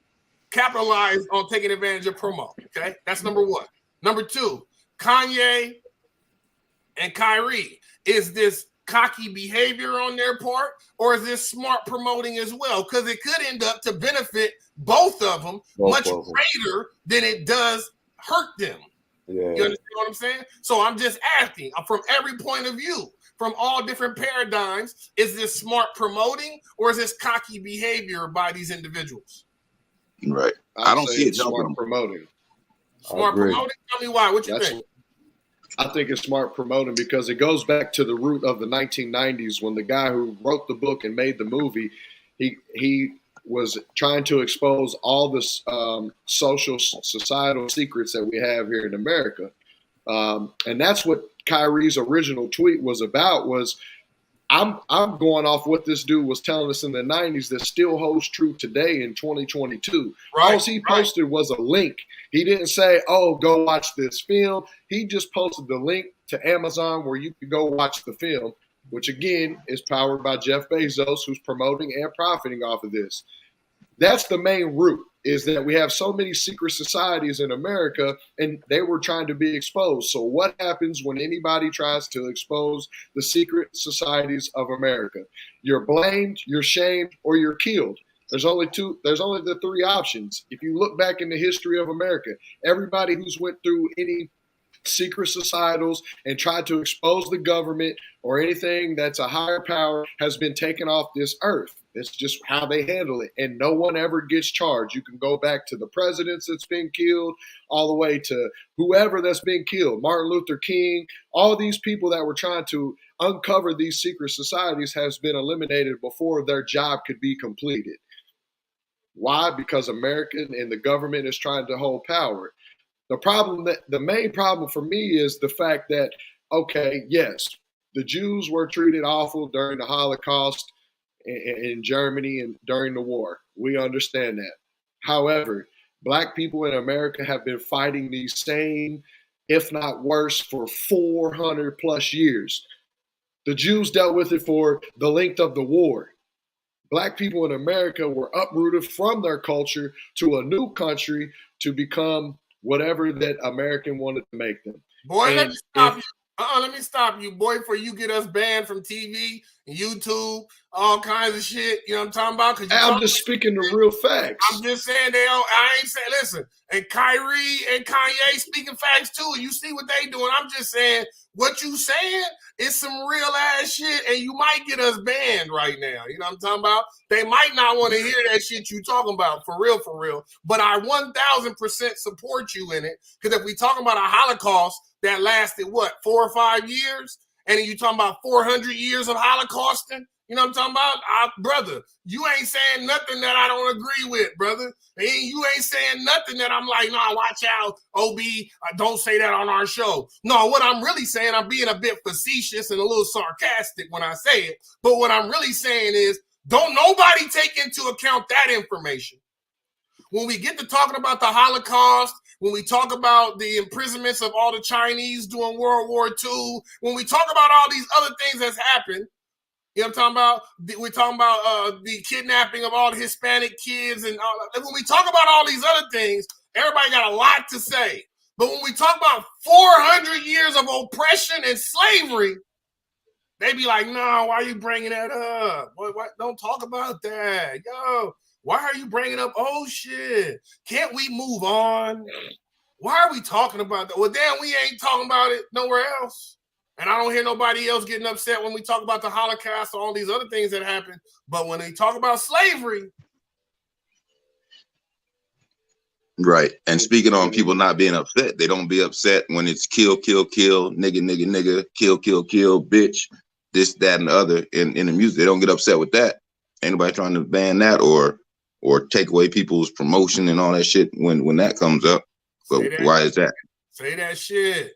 capitalized on taking advantage of promo. Okay, that's number one. Number two, Kanye and Kyrie. Is this cocky behavior on their part, or is this smart promoting as well? Because it could end up to benefit both of them much greater than it does hurt them. Yeah. You understand what I'm saying? So I'm just asking from every point of view, from all different paradigms, is this smart promoting or is this cocky behavior by these individuals? Right. I don't see it smart promoting. Smart promoting? Tell me why. What you think? I think it's smart promoting because it goes back to the root of the 1990s when the guy who wrote the book and made the movie, he was trying to expose all the social, societal secrets that we have here in America. And that's what Kyrie's original tweet was about was, I'm going off what this dude was telling us in the 90s that still holds true today in 2022. Right, all he posted was a link. He didn't say, oh, go watch this film. He just posted the link to Amazon where you can go watch the film, which again is powered by Jeff Bezos, who's promoting and profiting off of this. That's the main root, is that we have so many secret societies in America and they were trying to be exposed. So what happens when anybody tries to expose the secret societies of America? You're blamed, you're shamed, or you're killed. There's only the three options. If you look back in the history of America, everybody who's went through any secret societals and tried to expose the government or anything that's a higher power has been taken off this earth. It's just how they handle it. And no one ever gets charged. You can go back to the presidents that's been killed, all the way to whoever that's been killed, Martin Luther King, all these people that were trying to uncover these secret societies has been eliminated before their job could be completed. Why? Because America and the government is trying to hold power. The main problem for me is the fact that, okay, yes, the Jews were treated awful during the Holocaust in Germany and during the war. We understand that. However, Black people in America have been fighting these same, if not worse, for 400 plus years. The Jews dealt with it for the length of the war. Black people in America were uprooted from their culture to a new country to become whatever that American wanted to make them. Boy, let me stop you. Let me stop you, boy, before you get us banned from TV, YouTube, all kinds of shit. You know what I'm talking about? I'm just speaking the real facts. I'm just saying I ain't saying, listen, and Kyrie and Kanye speaking facts too. You see what they doing. I'm just saying what you saying is some real ass shit, and you might get us banned right now. You know what I'm talking about? They might not want to hear that shit you talking about, for real. But I 1000% support you in it, because if we talking about a Holocaust that lasted, 4 or 5 years? And then you talking about 400 years of Holocausting? You know what I'm talking about? Brother, you ain't saying nothing that I don't agree with, brother. And you ain't saying nothing that I'm like, nah, watch out, OB, don't say that on our show. No, what I'm really saying, I'm being a bit facetious and a little sarcastic when I say it. But what I'm really saying is, don't nobody take into account that information. When we get to talking about the Holocaust, when we talk about the imprisonments of all the Chinese during World War II, when we talk about all these other things that's happened, you know what I'm talking about? We're talking about the kidnapping of all the Hispanic kids and all that. When we talk about all these other things, everybody got a lot to say. But when we talk about 400 years of oppression and slavery, they be like, no, why are you bringing that up? Boy, don't talk about that. Yo, why are you bringing up, oh, shit, can't we move on? Why are we talking about that? Well, damn, we ain't talking about it nowhere else. And I don't hear nobody else getting upset when we talk about the Holocaust or all these other things that happened. But when they talk about slavery. Right. And speaking on people not being upset, they don't be upset when it's kill, nigga, kill, bitch, this, that, and the other in the music. They don't get upset with that. Anybody trying to ban that or take away people's promotion and all that shit when that comes up. But why is that? Say that shit.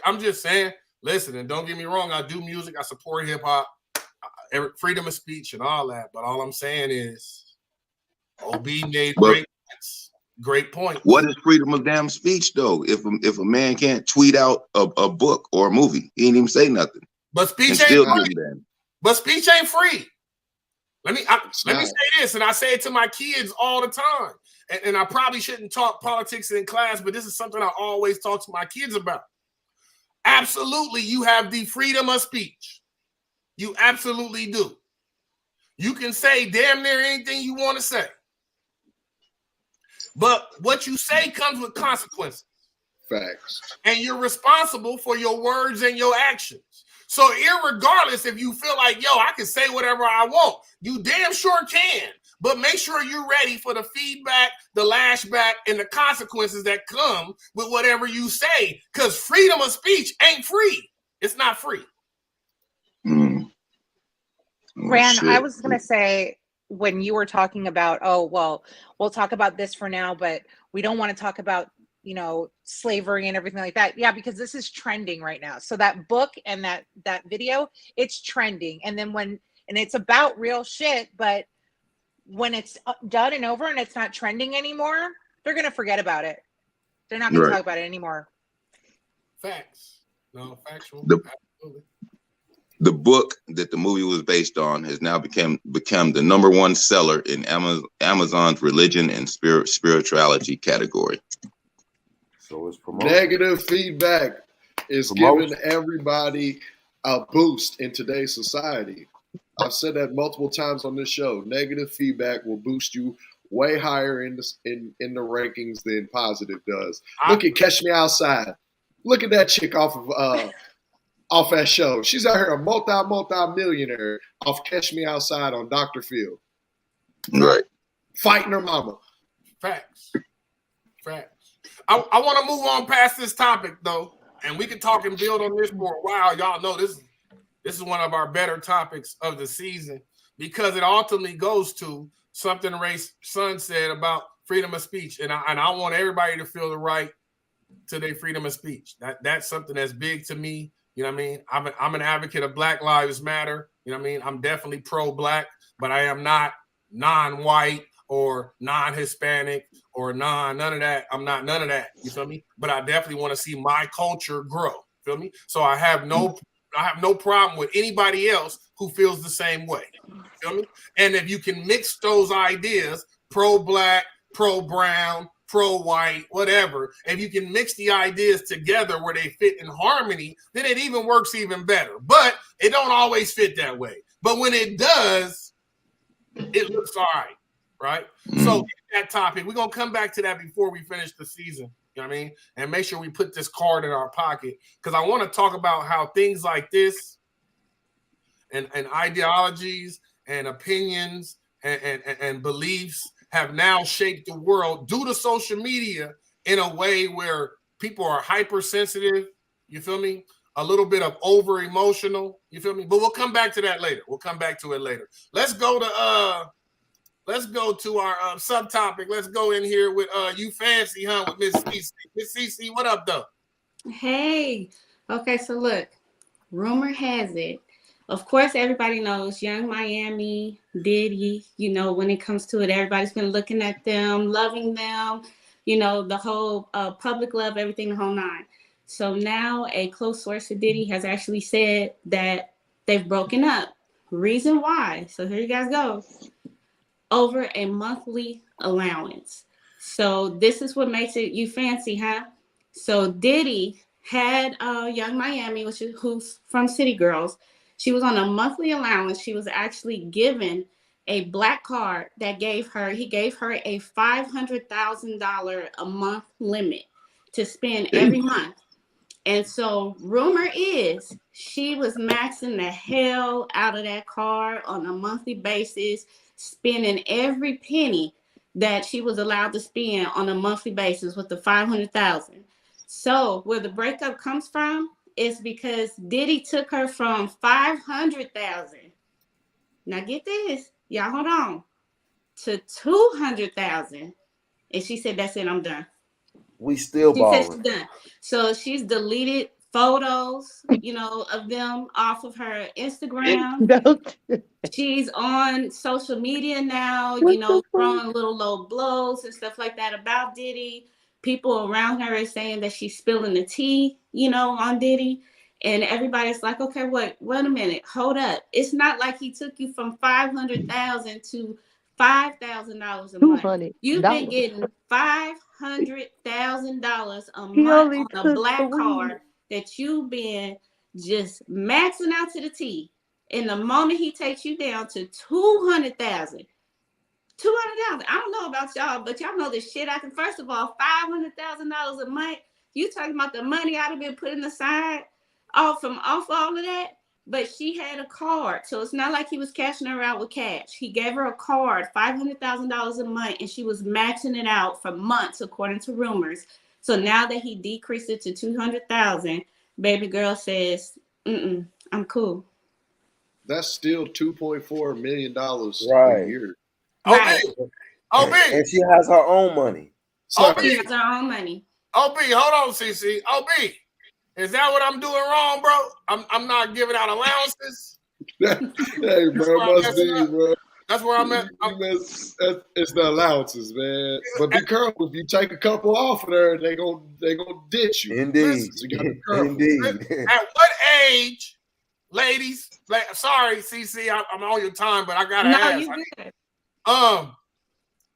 I'm just saying. Listen, and don't get me wrong, I do music, I support hip-hop, freedom of speech and all that, but all I'm saying is OB made great point. What is freedom of damn speech, though? If a man can't tweet out a book or a movie, he ain't even say nothing. But speech ain't free. But speech ain't free. Let me say this, and I say it to my kids all the time. And I probably shouldn't talk politics in class, but this is something I always talk to my kids about. Absolutely, you have the freedom of speech. You absolutely do. You can say damn near anything you want to say. But what you say comes with consequences. Facts. And you're responsible for your words and your actions. So irregardless if you feel like, yo, I can say whatever I want, you damn sure can. But make sure you're ready for the feedback, the lashback, and the consequences that come with whatever you say. Because freedom of speech ain't free. It's not free. Oh, Ran, shit. I was going to say, when you were talking about, oh, well, we'll talk about this for now, but we don't want to talk about, you know, slavery and everything like that. Yeah, because this is trending right now. So that book and that video, it's trending. And then and it's about real shit, but when it's done and over and it's not trending anymore, they're going to forget about it. They're not going to talk about it anymore. Facts. No, factual. Absolutely. The book that the movie was based on has now become the #1 seller in Amazon's religion and spirituality category. So it's promotion. Negative feedback is giving everybody a boost in today's society. I've said that multiple times on this show. Negative feedback will boost you way higher in the rankings than positive does. Look at Catch Me Outside. Look at that chick off that show. She's out here a multi-millionaire off Catch Me Outside on Dr. Phil. Right. Fighting her mama. Facts. I want to move on past this topic, though, and we can talk and build on this for a while. Y'all know this is one of our better topics of the season because it ultimately goes to something Ray's son said about freedom of speech. And I want everybody to feel the right to their freedom of speech. That's something that's big to me. You know what I mean? I'm an advocate of Black Lives Matter. You know what I mean? I'm definitely pro-Black, but I am not non-white or non-Hispanic or none of that. I'm not none of that. You feel me? But I definitely want to see my culture grow. Feel me? So I have no problem with anybody else who feels the same way. Feel me? And if you can mix those ideas, pro-Black, pro-brown, pro-white, whatever, if you can mix the ideas together where they fit in harmony, then it even works even better. But it don't always fit that way. But when it does, it looks all right, right? So that topic, we're going to come back to that before we finish the season, you know what I mean? And make sure we put this card in our pocket because I want to talk about how things like this and ideologies and opinions and beliefs have now shaped the world due to social media in a way where people are hypersensitive, you feel me? A little bit of over emotional, you feel me? But we'll come back to that later. We'll come back to it later. Let's go to our subtopic. Let's go in here with You Fancy, huh? With Miss Cece. Miss Cece, what up, though? Hey. Okay, so look, rumor has it. Of course, everybody knows Young Miami, Diddy, you know, when it comes to it, everybody's been looking at them, loving them, you know, the whole public love, everything, the whole nine. So now a close source to Diddy has actually said that they've broken up. Reason why? So here you guys go. Over a monthly allowance. So this is what makes it You Fancy, huh? So Diddy had Young Miami, who's from City Girls. She was on a monthly allowance. She was actually given a black card that he gave her a $500,000 a month limit to spend every month. And so rumor is she was maxing the hell out of that card on a monthly basis, spending every penny that she was allowed to spend on a monthly basis with the $500,000. So where the breakup comes from is because Diddy took her from $500,000. Now get this, y'all hold on, to $200,000, and she said, "That's it, I'm done." We still balling. She said she's done. So she's deleted photos, you know, of them off of her Instagram. She's on social media now, you know, throwing little low blows and stuff like that about Diddy. People around her are saying that she's spilling the tea, you know, on Diddy. And everybody's like, okay, wait a minute, hold up. It's not like he took you from $500,000 to $5,000 a month. You've been getting $500,000 a month on a black card that you've been just maxing out to the T. And the moment he takes you down to $200,000, I don't know about y'all, but y'all know the shit I can. First of all, $500,000 a month. You talking about the money I'd have been putting aside off all of that? But she had a card, so it's not like he was cashing her out with cash. He gave her a card, $500,000 a month, and she was maxing it out for months, according to rumors. So now that he decreased it to $200,000, baby girl says, I'm cool. That's still $2.4 million a year. Right. OB. And she has her own money. So she has her own money. OB, hold on, CC. OB, is that what I'm doing wrong, bro? I'm not giving out allowances. Hey, bro, must be, bro. That's where I'm at. It's the allowances, man. But be careful. If you take a couple off of there, they gonna ditch you. Indeed. So you gotta be careful. Indeed. At what age, ladies? Sorry, CC, I'm on your time, but I gotta ask. You good.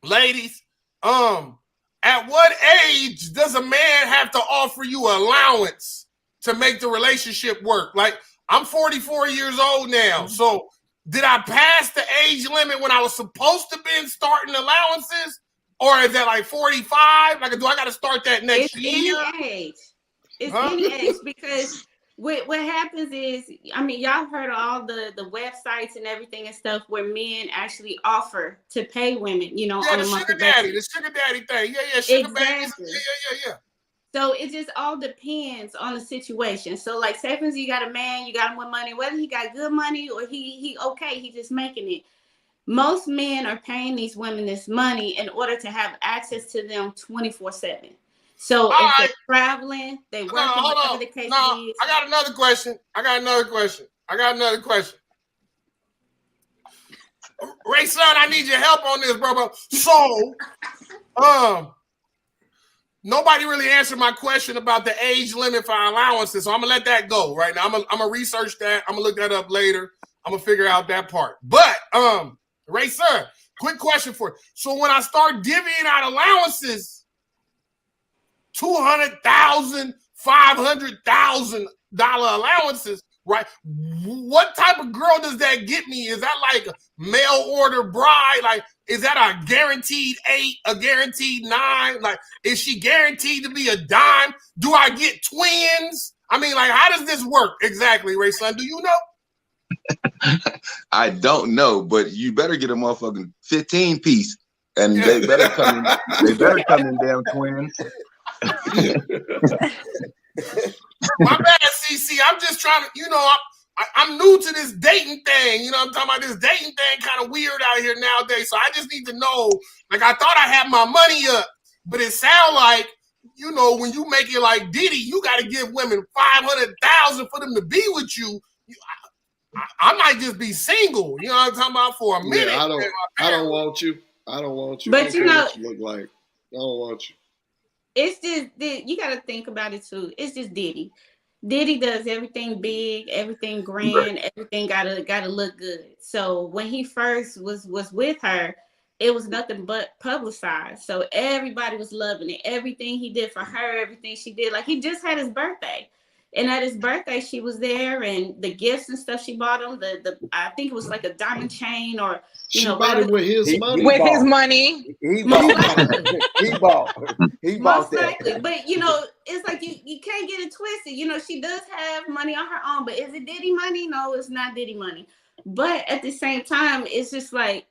Ladies, at what age does a man have to offer you allowance to make the relationship work? Like, I'm 44 years old now, so did I pass the age limit when I was supposed to be starting allowances, or is that like 45? Like, do I got to start that next year? Any age. It's any age, because what happens is, I mean, y'all heard of all the websites and everything and stuff where men actually offer to pay women, on a monthly basis. The sugar daddy thing. Yeah, sugar exactly. babies. Yeah. So it just all depends on the situation. So like, say for instance, you got a man, you got him with money, whether he got good money or he okay, he just making it. Most men are paying these women this money in order to have access to them 24/7. So if they're traveling, they working, whatever the case is. I got another question. Ray, son, I need your help on this, bro. So, nobody really answered my question about the age limit for allowances, so I'm gonna let that go right now. I'm gonna research that. I'm gonna look that up later. I'm gonna figure out that part. But, Ray, son, quick question for you. So when I start divvying out allowances, $200,000, $500,000 allowances, right? What type of girl does that get me? Is that like a mail order bride? Like, is that a guaranteed 8, a guaranteed 9? Like, is she guaranteed to be a dime? Do I get twins? I mean, like, how does this work exactly, Ray son? Do you know? I don't know, but you better get a motherfucking 15 piece, and they better come in. They better come in damn twins. My bad, CC. I'm just trying to, I'm new to this dating thing. I'm talking about this dating thing kind of weird out here nowadays. So I just need to know, like, I thought I had my money up, but it sounds like, when you make it like Diddy, you got to give women $500,000 for them to be with you. I might just be single. You know what I'm talking about, for a minute. Yeah, I don't want you. I don't want you. But what you look like. I don't want you. It's just, you got to think about it too. It's just Diddy. Diddy does everything big, everything grand, everything gotta look good. So when he first was with her, it was nothing but publicized. So everybody was loving it. Everything he did for her, everything she did. Like, he just had his birthday. And at his birthday, she was there, and the gifts and stuff she bought him, I think it was like a diamond chain, or she bought it with his money. With his money. He bought. Most that. likely. But it's like you can't get it twisted. She does have money on her own, but is it Diddy money? No, it's not Diddy money. But at the same time, it's just like,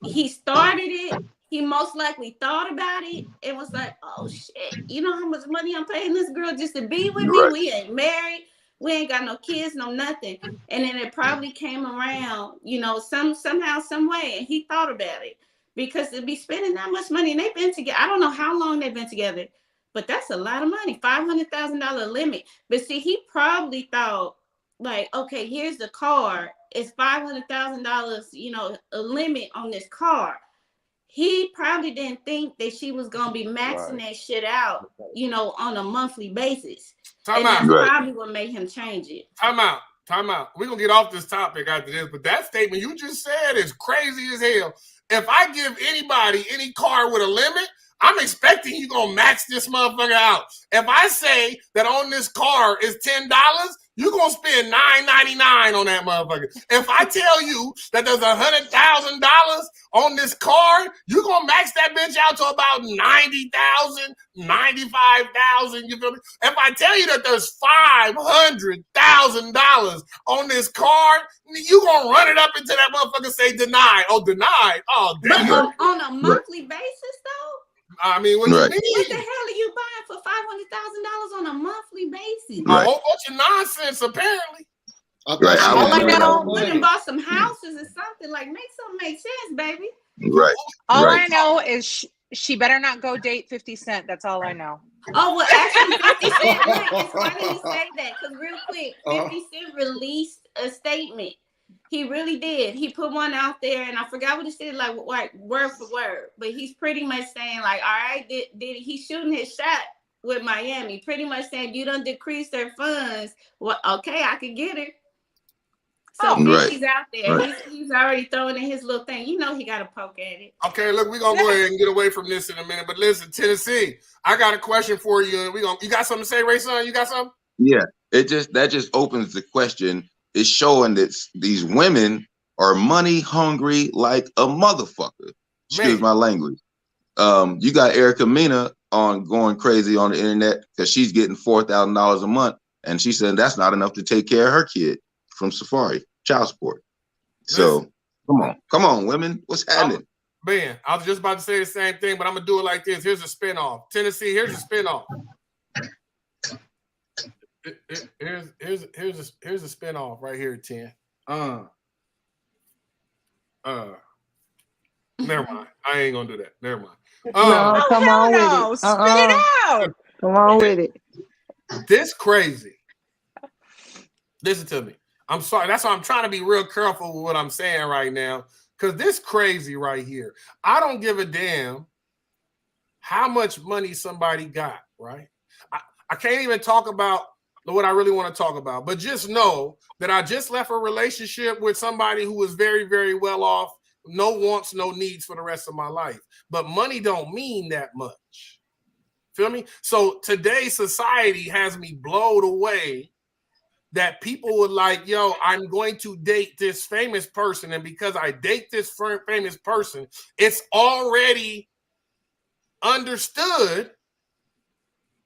he started it. He most likely thought about it and was like, oh shit, you know how much money I'm paying this girl just to be with me? We ain't married. We ain't got no kids, no nothing. And then it probably came around, somehow, some way. And he thought about it, because to be spending that much money, and they've been together. I don't know how long they've been together, but that's a lot of money, $500,000 limit. But see, he probably thought, like, okay, here's the car. It's $500,000, a limit on this car. He probably didn't think that she was going to be maxing that shit out, on a monthly basis. And that's probably what made him change it. Time out. We're going to get off this topic after this, but that statement you just said is crazy as hell. If I give anybody any car with a limit, I'm expecting you going to max this motherfucker out. If I say that on this car is $10, you're going to spend $9.99 on that motherfucker. If I tell you that there's $100,000 on this car, you're going to max that bitch out to about $90,000, $95,000. You feel me? If I tell you that there's $500,000 on this car, you're going to run it up into that motherfucker and say denied. Oh, denied. Oh, damn. But on a monthly basis, though? I mean, what you mean? What the hell are you buying for $500,000 on a monthly basis? A whole bunch of nonsense, apparently. I went and bought some houses or something. Like, make something make sense, baby. Right. All I know is she better not go date 50 Cent. That's all I know. Oh, well, actually, 50 Cent, it's funny you say that, because real quick, 50 Cent released a statement. He really did. He put one out there, and I forgot what he said, like word for word. But he's pretty much saying, like, all right, he's shooting his shot with Miami. Pretty much saying, you done decrease their funds. Well, okay, I can get her. So he's out there. Right. He's already throwing in his little thing. You know he got to poke at it. Okay, look, we're going to go ahead and get away from this in a minute. But listen, Tennessee, I got a question for you. You got something to say, Ray Son? You got something? Yeah, that just opens the question. It's showing that these women are money hungry like a motherfucker. Excuse my language. You got Erica Mena on going crazy on the internet because she's getting $4,000 a month, and she said that's not enough to take care of her kid from Safari child support. So come on, women, what's happening? Man, I was just about to say the same thing, but I'm gonna do it like this. Here's a spinoff. Tennessee, here's a spinoff. Here's a spinoff right here, 10. Never mind. I ain't gonna do that. Never mind. No, come on with it. Spit it out. Come on with it. This crazy. Listen to me. I'm sorry. That's why I'm trying to be real careful with what I'm saying right now. Because this crazy right here. I don't give a damn how much money somebody got, right? I can't even talk about what I really want to talk about. But just know that I just left a relationship with somebody who was very, very well off. No wants, no needs for the rest of my life. But money don't mean that much. Feel me? So today's society has me blown away that people would like, yo, I'm going to date this famous person. And because I date this famous person, it's already understood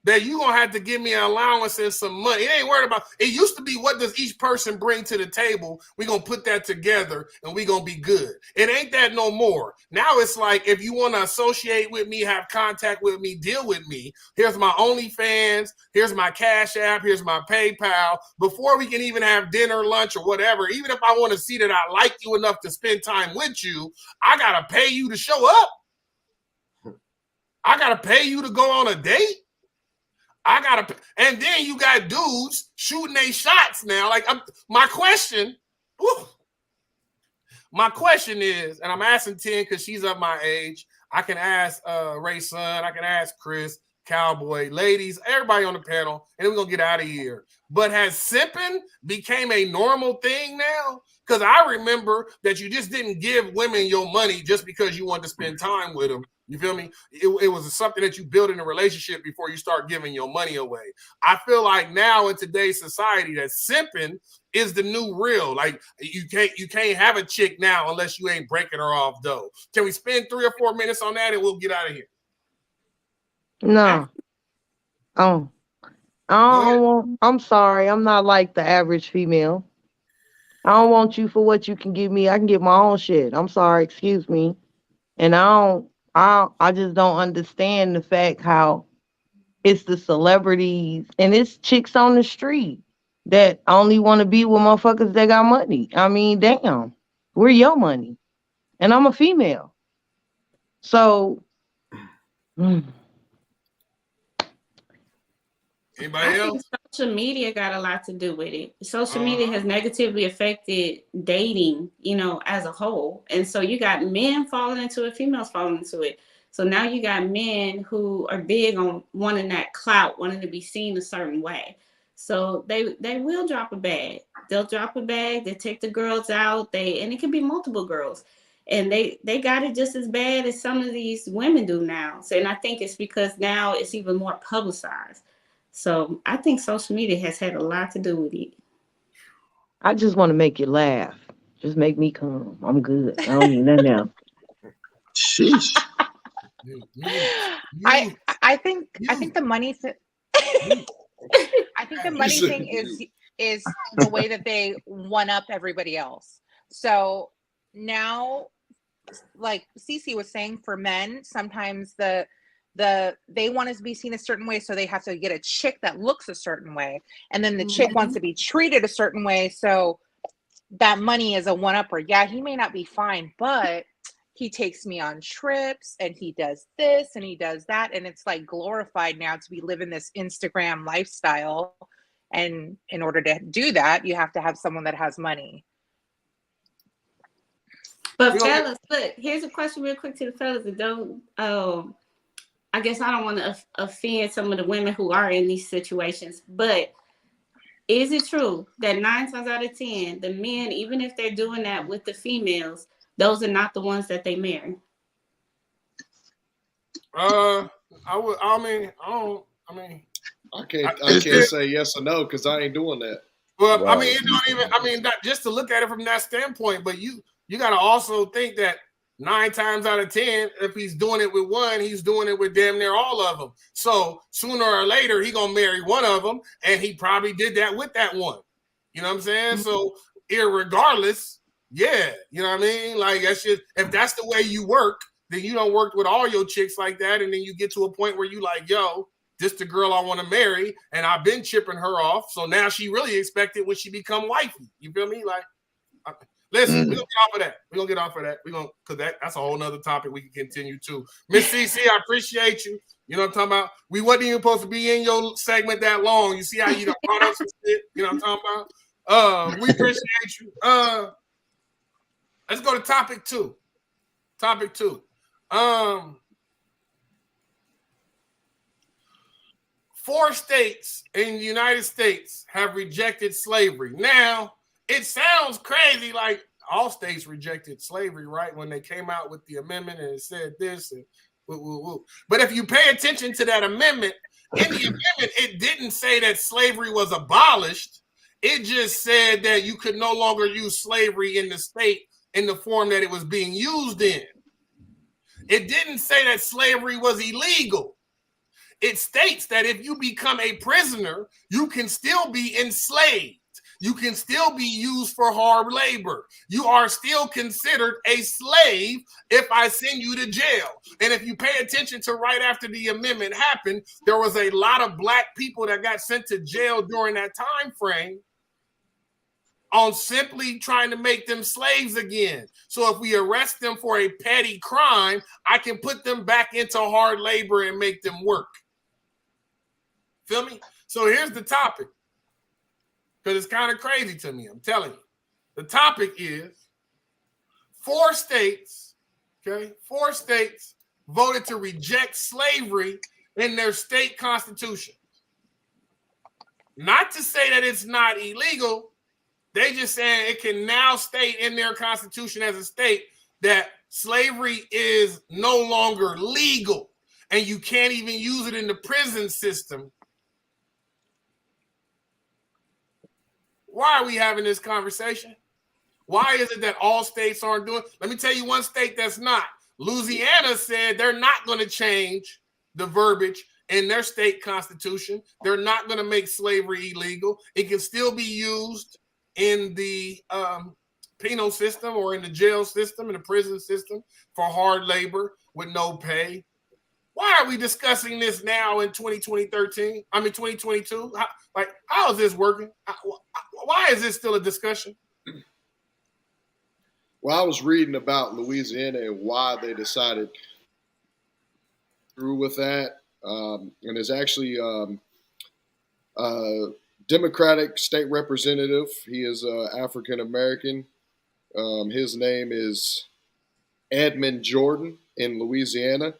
that you're going to have to give me an allowance and some money. It ain't worried about, it used to be what does each person bring to the table? We're going to put that together and we're going to be good. It ain't that no more. Now it's like, if you want to associate with me, have contact with me, deal with me, here's my OnlyFans, here's my Cash App, here's my PayPal. Before we can even have dinner, lunch, or whatever, even if I want to see that I like you enough to spend time with you, I got to pay you to show up. I got to pay you to go on a date. And then you got dudes shooting their shots now. Like, my question is, and I'm asking 10 because she's of my age. I can ask Ray Son, I can ask Chris, Cowboy, ladies, everybody on the panel, and then we're gonna get out of here. But has simping became a normal thing now? Because I remember that you just didn't give women your money just because you wanted to spend time with them. You feel me? It was something that you built in a relationship before you start giving your money away. I feel like now in today's society that simping is the new real. Like you can't have a chick now unless you ain't breaking her off though. Can we spend 3 or 4 minutes on that and we'll get out of here? No. I'm sorry. I'm not like the average female. I don't want you for what you can give me. I can get my own shit. I'm sorry. Excuse me. And I just don't understand the fact how it's the celebrities and it's chicks on the street that only want to be with motherfuckers that got money. I mean, damn, where your money? And I'm a female. So, anybody else? Social media got a lot to do with it. Social media has negatively affected dating, as a whole. And so you got men falling into it, females falling into it. So now you got men who are big on wanting that clout, wanting to be seen a certain way. So they will drop a bag. They'll drop a bag. They take the girls out. And it can be multiple girls, and they got it just as bad as some of these women do now. So, and I think it's because now it's even more publicized. So I think social media has had a lot to do with it. I just want to make you laugh. Just make me come. I'm good. I don't need nothing else. Sheesh. I think the money I think the money thing is the way that they one up everybody else. So now, like Cece was saying, for men, sometimes they want to be seen a certain way, so they have to get a chick that looks a certain way, and then the chick wants to be treated a certain way, so that money is a one-upper. Yeah, he may not be fine, but he takes me on trips and he does this and he does that, and it's like glorified now to be living this Instagram lifestyle. And in order to do that, you have to have someone that has money. But fellas, look, here's a question real quick to the fellas that don't I guess I don't want to offend some of the women who are in these situations, but is it true that 9 times out of 10, the men, even if they're doing that with the females, those are not the ones that they marry? I can't say yes or no because I ain't doing that. Well, right. I mean, it don't even. I mean, just to look at it from that standpoint, but you got to also think that 9 times out of 10, if he's doing it with one, he's doing it with damn near all of them. So sooner or later, he gonna marry one of them, and he probably did that with that one. You know what I'm saying? So irregardless, yeah, you know what I mean. Like that's just, if that's the way you work, then you don't work with all your chicks like that, and then you get to a point where you like, yo, this the girl I want to marry, and I've been chipping her off, so now she really expected when she become wifey. You feel me? Like, listen, we're gonna get off of that. We're gonna get off of that. We're gonna, because that's a whole nother topic we can continue to. Miss CC, I appreciate you. You know what I'm talking about? We wasn't even supposed to be in your segment that long. You see how you done brought up some shit? You know what I'm talking about? We appreciate you. Let's go to topic 2. Topic 2. 4 states in the United States have rejected slavery. Now, it sounds crazy, like all states rejected slavery, right? When they came out with the amendment and it said this and woo, woo, woo. But if you pay attention to that amendment, in the amendment, it didn't say that slavery was abolished. It just said that you could no longer use slavery in the state in the form that it was being used in. It didn't say that slavery was illegal. It states that if you become a prisoner, you can still be enslaved. You can still be used for hard labor. You are still considered a slave if I send you to jail. And if you pay attention to right after the amendment happened, there was a lot of black people that got sent to jail during that time frame on simply trying to make them slaves again. So if we arrest them for a petty crime, I can put them back into hard labor and make them work. Feel me? So here's the topic, because it's kind of crazy to me, I'm telling you. The topic is 4 states, okay? 4 states voted to reject slavery in their state constitution. Not to say that it's not illegal. They just saying it can now state in their constitution as a state that slavery is no longer legal, and you can't even use it in the prison system. Why are we having this conversation? Why is it that all states aren't doing? Let me tell you one state that's not. Louisiana said they're not going to change the verbiage in their state constitution. They're not going to make slavery illegal. It can still be used in the penal system or in the jail system, in the prison system for hard labor with no pay. Why are we discussing this now in 2022? How is this working? Why is this still a discussion? Well, I was reading about Louisiana and why they decided through with that. And there's actually a Democratic state representative. He is African-American. His name is Edmund Jordan in Louisiana.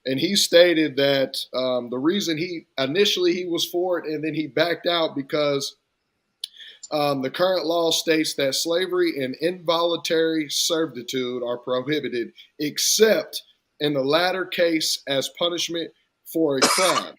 And he stated that the reason he was for it and then he backed out because the current law states that slavery and involuntary servitude are prohibited except in the latter case as punishment for a crime.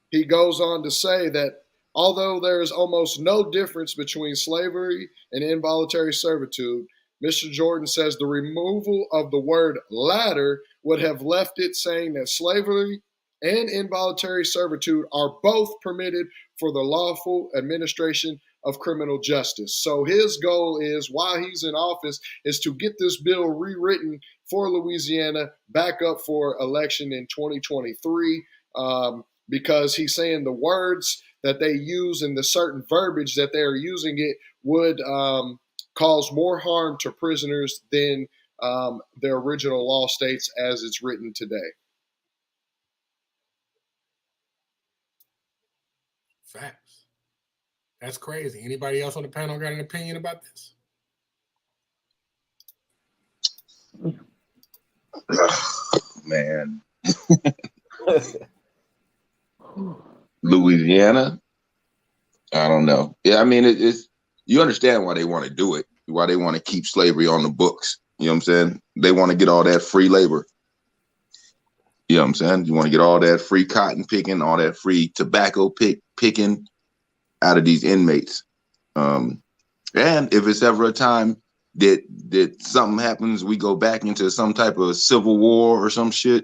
He goes on to say that although there is almost no difference between slavery and involuntary servitude, Mr. Jordan says the removal of the word latter would have left it saying that slavery and involuntary servitude are both permitted for the lawful administration of criminal justice. So his goal is, while he's in office, is to get this bill rewritten for Louisiana back up for election in 2023. Because he's saying the words that they use and the certain verbiage that they're using it would cause more harm to prisoners than the original law states as it's written today. Facts. That's crazy. Anybody else on the panel got an opinion about this? Man. Louisiana, I don't know. Yeah, I mean, it's you understand why they want to do it, why they want to keep slavery on the books. You know what I'm saying? They want to get all that free labor. You know what I'm saying? You want to get all that free cotton picking, all that free tobacco picking out of these inmates. And if it's ever a time that something happens, we go back into some type of civil war or some shit,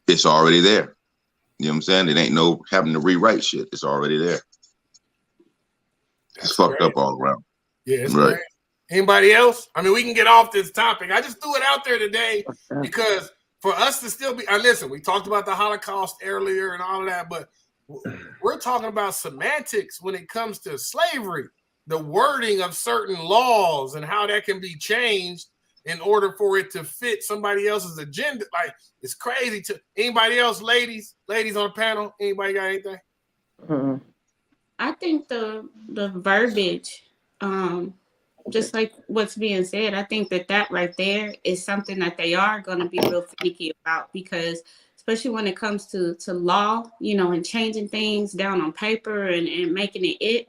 it's already there. You know what I'm saying? It ain't no having to rewrite shit. It's already there. It's fucked up all around. Yeah, it's right. Great. Anybody else? I mean, we can get off this topic. I just threw it out there today because for us to still be, listen, we talked about the Holocaust earlier and all of that, but we're talking about semantics when it comes to slavery, the wording of certain laws and how that can be changed in order for it to fit somebody else's agenda. Like, it's crazy. To anybody else, ladies on the panel, anybody got anything? Mm-hmm. I think the verbiage, just like what's being said, I think that right there is something that they are going to be real finicky about, because especially when it comes to law, and changing things down on paper and making it,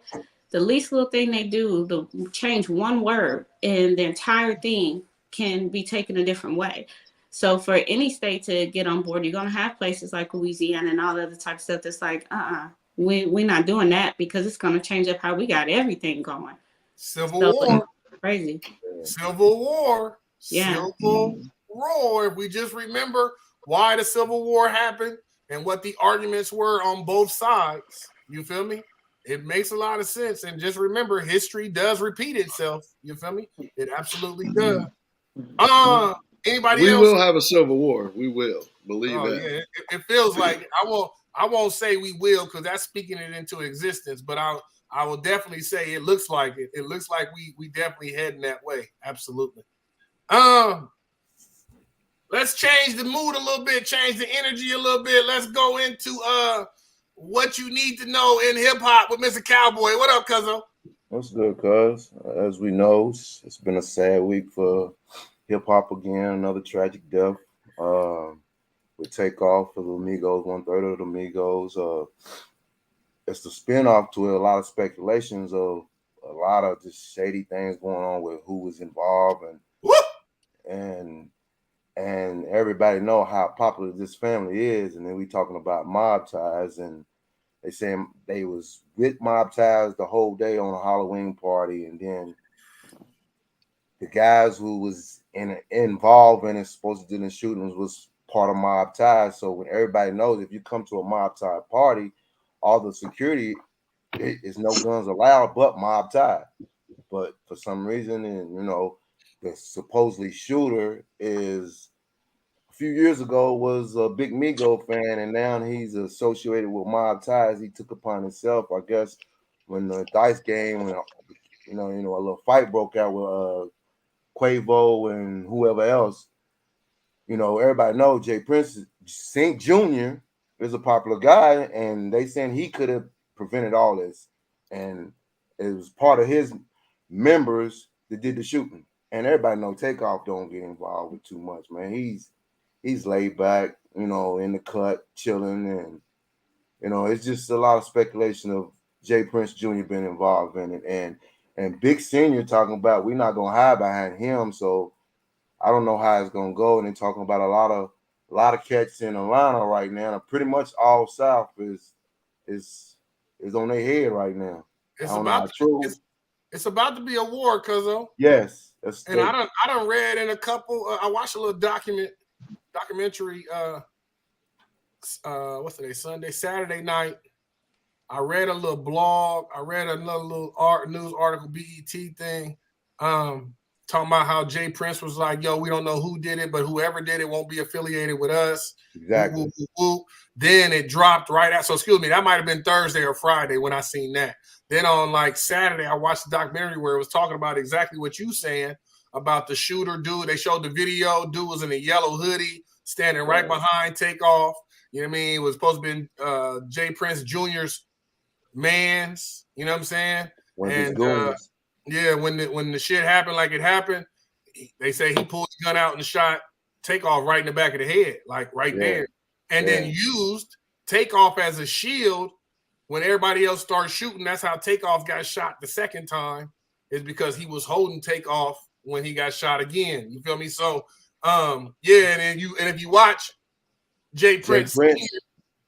the least little thing they do, to change one word and the entire thing can be taken a different way. So for any state to get on board, you're going to have places like Louisiana and all the other type of stuff that's like, we're not doing that because it's going to change up how we got everything going. Civil War. Crazy. Civil War. Yeah. Civil War. If we just remember why the Civil War happened and what the arguments were on both sides, you feel me? It makes a lot of sense. And just remember, history does repeat itself. You feel me? It absolutely does. Anybody else? We will have a civil war. We will. Believe that. Yeah. It feels like I won't say we will because that's speaking it into existence, but I will definitely say it looks like it. It looks like we definitely heading that way. Absolutely. Let's change the mood a little bit, change the energy a little bit. Let's go into what you need to know in hip hop with Mr. Cowboy. What up, Cuzzo? What's good, cuz? As we know, it's been a sad week for hip hop again. Another tragic death. We take off for the Migos, 1/3 of the Migos. It's the spinoff to a lot of speculations of a lot of just shady things going on with who was involved and everybody know how popular this family is. And then we talking about mob ties, and they saying they was with mob ties the whole day on a Halloween party, and then the guys who was involved in it, supposed to do the shootings, was part of mob ties. So when everybody knows, if you come to a mob tie party, all the security is no guns allowed but mob tie. But for some reason, and the supposedly shooter is a few years ago was a big Migo fan, and now he's associated with mob ties. He took upon himself, I guess, when the dice game, when a little fight broke out with Quavo and whoever else. Everybody knows Jay Prince St. Jr. is a popular guy, and they saying he could have prevented all this, and it was part of his members that did the shooting. And everybody know Takeoff don't get involved with too much, man. He's he's laid back, you know, in the cut, chilling, and you know, it's just a lot of speculation of Jay Prince Jr. being involved in it, and Big Senior talking about we're not gonna hide behind him, so I don't know how it's gonna go. And they're talking about a lot of cats in Atlanta right now. And pretty much all South is on their head right now. It's I don't know how about true. it's about to be a war, cuzzo. Yes, and I done read in a couple. I watched a little documentary. What's today? Saturday night. I read a little blog. I read another little news article, BET thing, talking about how Jay Prince was like, "Yo, we don't know who did it, but whoever did it won't be affiliated with us." Exactly. Woo, woo, woo, woo. Then it dropped right out. So excuse me, that might have been Thursday or Friday when I seen that. Then on like Saturday, I watched the documentary where it was talking about exactly what you saying about the shooter dude. They showed the video. Dude was in a yellow hoodie, standing right behind Takeoff. You know what I mean? It was supposed to be Jay Prince Jr.'s man's. You know what I'm saying? And yeah, when the shit happened like it happened, they say he pulled the gun out and shot Takeoff right in the back of the head, like right there, and then used Takeoff as a shield when everybody else started shooting. That's how Takeoff got shot the second time, is because he was holding Takeoff when he got shot again. You feel me? So, yeah, and if you watch Jay Prince Sr.,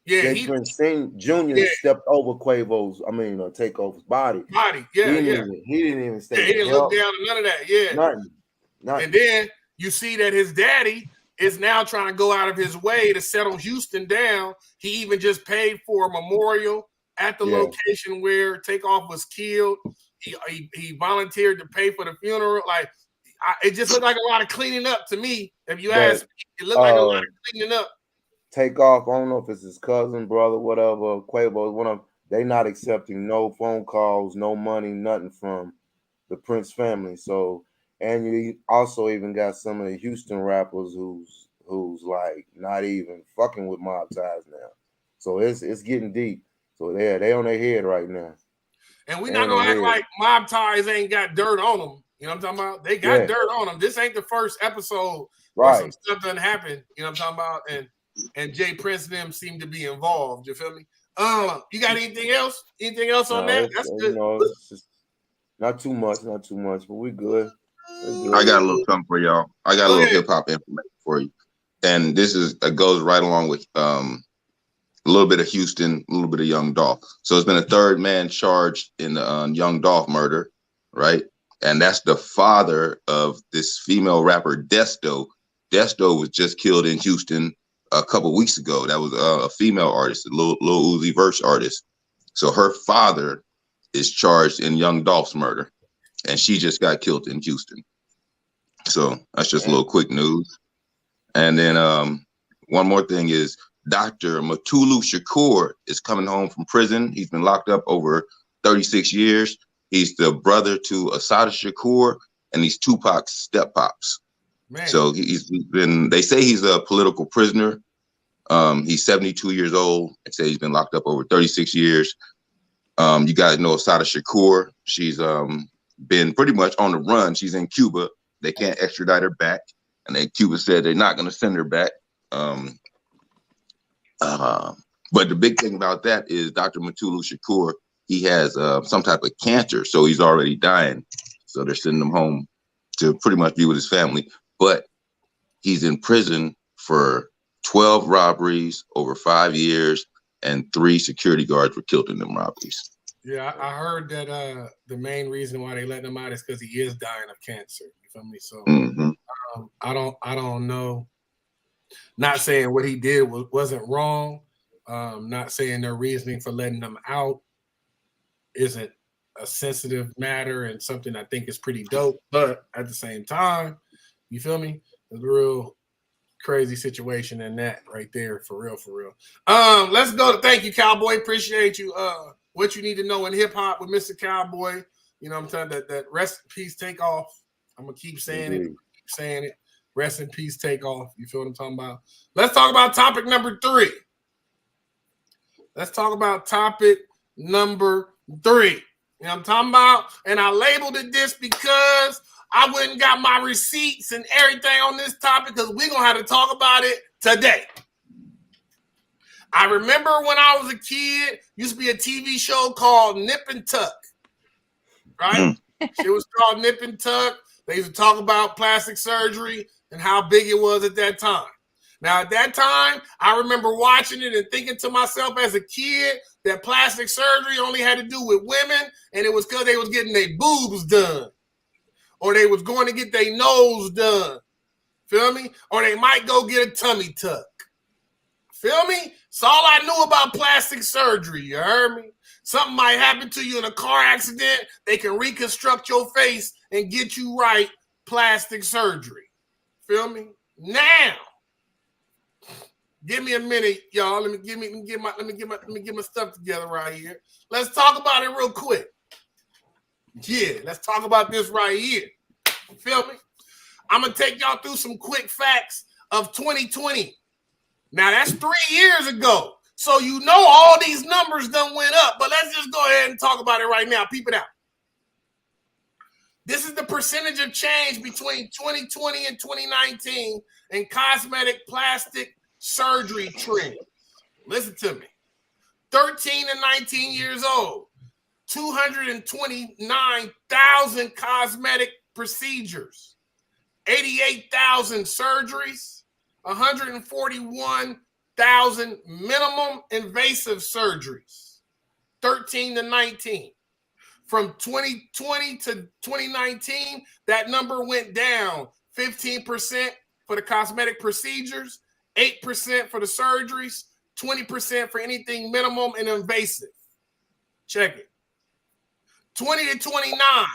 Jay Prince Jr. stepped over Takeoff's body. He didn't even stay. Yeah, he didn't look down or none of that. Yeah, nothing. And then you see that his daddy is now trying to go out of his way to settle Houston down. He even just paid for a memorial at the location where Takeoff was killed. He volunteered to pay for the funeral. Like, it just looked like a lot of cleaning up to me. If you ask me, it looked like a lot of cleaning up. Takeoff, I don't know if it's his cousin, brother, whatever, Quavo, one of them, they not accepting no phone calls, no money, nothing from the Prince family. So, and you also even got some of the Houston rappers who's like not even fucking with mob ties now. So it's getting deep. So they on their head right now. And we're not gonna act like mob ties ain't got dirt on them. You know what I'm talking about? They got dirt on them. This ain't the first episode where some stuff doesn't happen. You know what I'm talking about? And Jay Prince and them seem to be involved. You feel me? You got anything else? Anything else on that? That's good. It's just not too much, but we good. I got a little something for y'all. I got a little hip hop information for you, and this goes right along with a little bit of Houston, a little bit of Young Dolph. So it's been a third man charged in the Young Dolph murder, right? And that's the father of this female rapper Desto. Desto was just killed in Houston a couple weeks ago. That was a female artist, a Lil Uzi Vert's artist. So her father is charged in Young Dolph's murder, and she just got killed in Houston. So that's just a little quick news. And then one more thing is Dr. Mutulu Shakur is coming home from prison. He's been locked up over 36 years. He's the brother to Assata Shakur, and he's Tupac's step pops. Man. So they say he's a political prisoner. He's 72 years old. They say he's been locked up over 36 years. You guys know Assata Shakur. She's been pretty much on the run. She's in Cuba. They can't extradite her back. And Cuba said they're not going to send her back. But the big thing about that is Dr. Mutulu Shakur, he has some type of cancer, so he's already dying. So they're sending him home to pretty much be with his family. But he's in prison for 12 robberies over 5 years, and 3 security guards were killed in them robberies. Yeah, I heard that the main reason why they let him out is because he is dying of cancer. You feel me? So I don't know. Not saying what he did wasn't wrong. Not saying their reasoning for letting him out isn't a sensitive matter and something I think is pretty dope. But at the same time, you feel me? It's a real crazy situation in that right there, for real, for real. Let's go to thank you, Cowboy. Appreciate you. What you need to know in hip hop with Mr. Cowboy. You know what I'm saying? That rest in peace, Takeoff. I'm gonna keep saying it. Rest in peace, Takeoff. You feel what I'm talking about? Let's talk about topic number 3. Let's talk about topic number 3. You know what I'm talking about? And I labeled it this because I went and got my receipts and everything on this topic because we're going to have to talk about it today. I remember when I was a kid, used to be a TV show called Nip and Tuck, right? It was called Nip and Tuck. They used to talk about plastic surgery and how big it was at that time. Now, at that time, I remember watching it and thinking to myself as a kid that plastic surgery only had to do with women, and it was because they was getting their boobs done, or they was going to get their nose done, feel me? Or they might go get a tummy tuck, feel me? It's all I knew about plastic surgery, you heard me? Something might happen to you in a car accident, they can reconstruct your face and get you right, plastic surgery, feel me? Now, give me a minute, y'all. Let me get my stuff together right here. Let's talk about it real quick. Yeah, let's talk about this right here. Feel me? I'm gonna take y'all through some quick facts of 2020. Now that's 3 years ago. So you know all these numbers done went up, but let's just go ahead and talk about it right now. Peep it out. This is the percentage of change between 2020 and 2019 in cosmetic plastic surgery trend. Listen to me. 13 to 19 years old, 229,000 cosmetic procedures, 88,000 surgeries, 141,000 minimum invasive surgeries. 13 to 19. From 2020 to 2019, that number went down 15% for the cosmetic procedures, 8% for the surgeries, 20% for anything minimum and invasive. Check it. 20 to 29,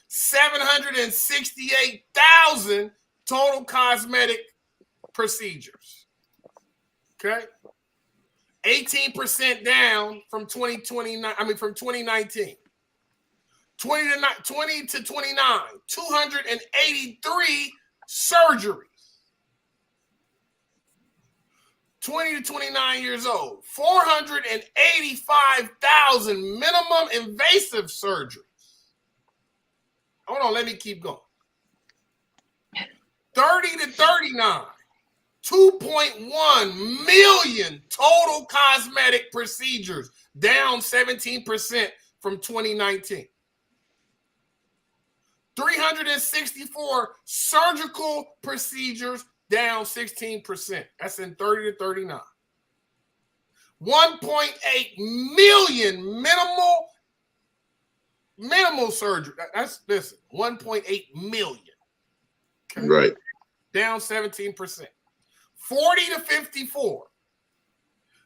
768,000 total cosmetic procedures. Okay? 18% down from 2019. 20 to 29, 283 surgeries. 20 to 29 years old, 485,000 minimum invasive surgeries. Hold on, let me keep going. 30 to 39, 2.1 million total cosmetic procedures, down 17% from 2019. 364 surgical procedures, down 16%. That's in 30 to 39. 1.8 million minimal surgery. That's, listen, 1.8 million. Okay? Right. Down 17%. 40 to 54.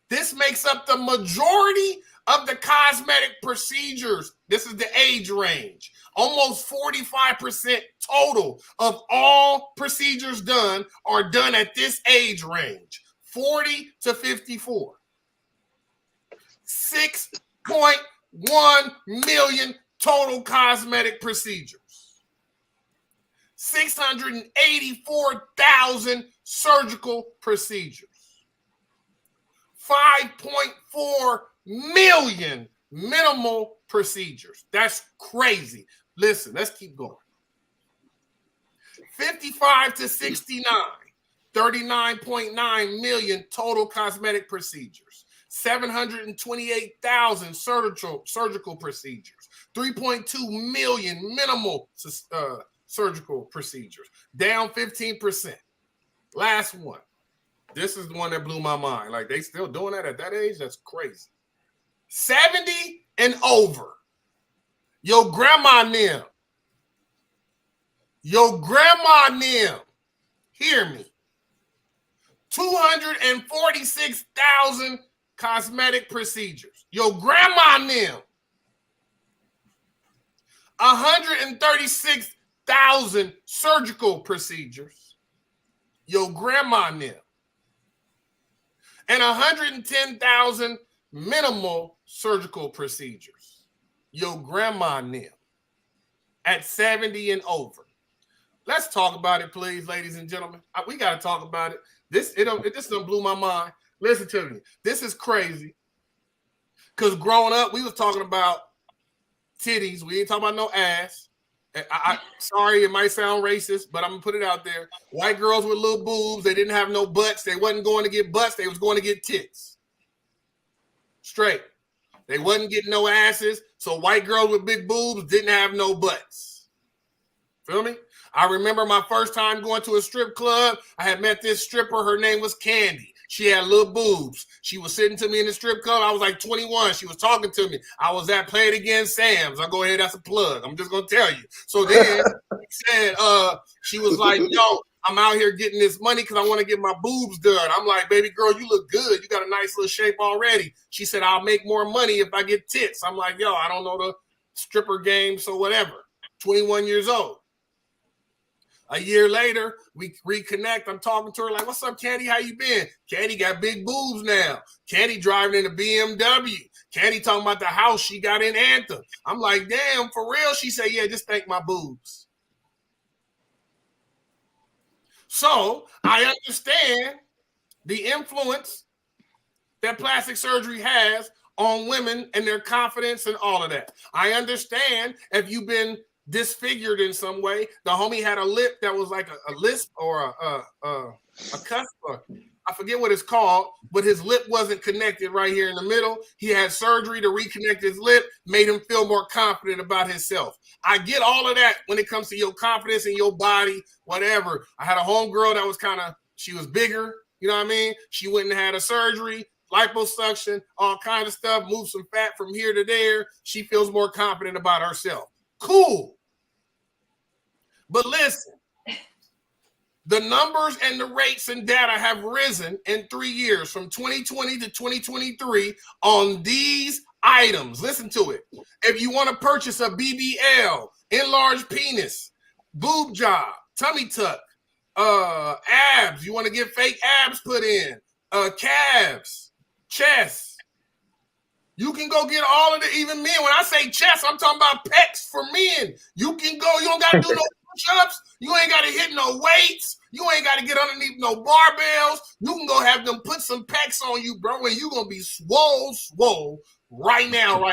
This makes up the majority of the cosmetic procedures. This is the age range. Almost 45% total of all procedures done are done at this age range. 40 to 54. 6.1 million total cosmetic procedures. 684,000 surgical procedures. 5.4 million minimal procedures. That's crazy. Listen, let's keep going. 55 to 69, 39.9 million total cosmetic procedures. 728,000 surgical procedures. 3.2 million minimal surgical procedures. Down 15%. Last one. This is the one that blew my mind. Like, they still doing that at that age? That's crazy. 70 and over. Your grandma Nim. Your grandma Nim. Hear me. 246,000 cosmetic procedures. Your grandma Nim. 136,000 surgical procedures. Your grandma Nim. And 110,000 minimal surgical procedures. Your grandma Nim. At 70 and over. Let's talk about it, please, ladies and gentlemen. We got to talk about it. This done blew my mind. Listen to me. This is crazy. Because growing up, we was talking about titties. We ain't talking about no ass. Sorry, it might sound racist, but I'm gonna put it out there. White girls with little boobs, they didn't have no butts. They wasn't going to get butts. They was going to get tits. Straight. They wasn't getting no asses. So white girls with big boobs didn't have no butts. Feel me? I remember my first time going to a strip club. I had met this stripper. Her name was Candy. She had little boobs. She was sitting to me in the strip club. I was like 21. She was talking to me. I was at Play It Again Sam's. I'll go ahead. That's a plug. I'm just going to tell you. So then said, she was like, yo, I'm out here getting this money because I want to get my boobs done. I'm like, baby girl, you look good. You got a nice little shape already. She said, I'll make more money if I get tits. I'm like, yo, I don't know the stripper game, so whatever. 21 years old. A year later, we reconnect. I'm talking to her like, what's up, Candy? How you been? Candy got big boobs now. Candy driving in a BMW. Candy talking about the house she got in Anthem. I'm like, damn, for real? She said, yeah, just thank my boobs. So I understand the influence that plastic surgery has on women and their confidence and all of that. I understand if you've been disfigured in some way. The homie had a lip that was like a lisp or a cusp. I forget what it's called, but his lip wasn't connected right here in the middle. He had surgery to reconnect his lip, made him feel more confident about himself. I get all of that when it comes to your confidence in your body, whatever. I had a homegirl that was she was bigger, you know what I mean? She went and had a surgery, liposuction, all kinds of stuff, moved some fat from here to there. She feels more confident about herself. Cool. But listen, the numbers and the rates and data have risen in 3 years from 2020 to 2023 on these items. Listen to it. If you want to purchase a BBL, enlarged penis, boob job, tummy tuck, abs, you want to get fake abs put in, calves, chest. You can go get all of the, even men. When I say chest, I'm talking about pecs for men. You can go, you don't got to do no push-ups. You ain't got to hit no weights. You ain't got to get underneath no barbells. You can go have them put some pecs on you, bro, and you going to be swole right now.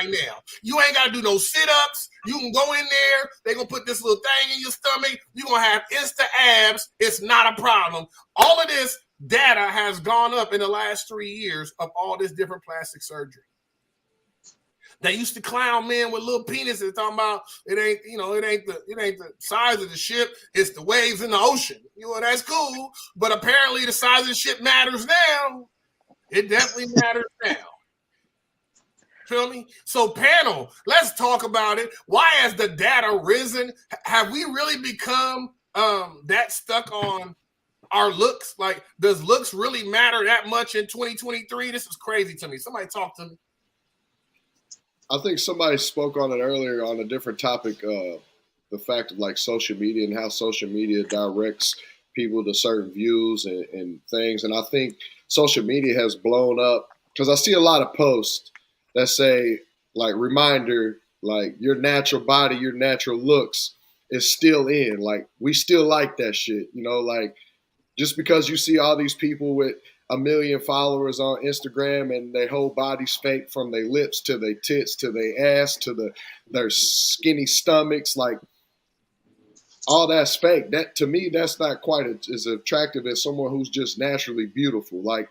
You ain't got to do no sit-ups. You can go in there. They going to put this little thing in your stomach. You going to have Insta abs. It's not a problem. All of this data has gone up in the last 3 years of all this different plastic surgery. They used to clown men with little penises, talking about it ain't the size of the ship, it's the waves in the ocean. You know, that's cool, but apparently the size of the ship matters now. It definitely matters now. Feel me? So panel, let's talk about it. Why has the data risen? Have we really become that stuck on our looks? Like, does looks really matter that much in 2023? This is crazy to me. Somebody talk to me. I think somebody spoke on it earlier on a different topic, the fact of like social media and how social media directs people to certain views and things. And I think social media has blown up because I see a lot of posts that say like reminder, like your natural body, your natural looks is still in. Like we still like that shit, you know, like just because you see all these people with 1 million followers on Instagram and their whole body's fake from their lips to their tits to their ass to their skinny stomachs, like all that's fake. That to me, that's not quite as attractive as someone who's just naturally beautiful. Like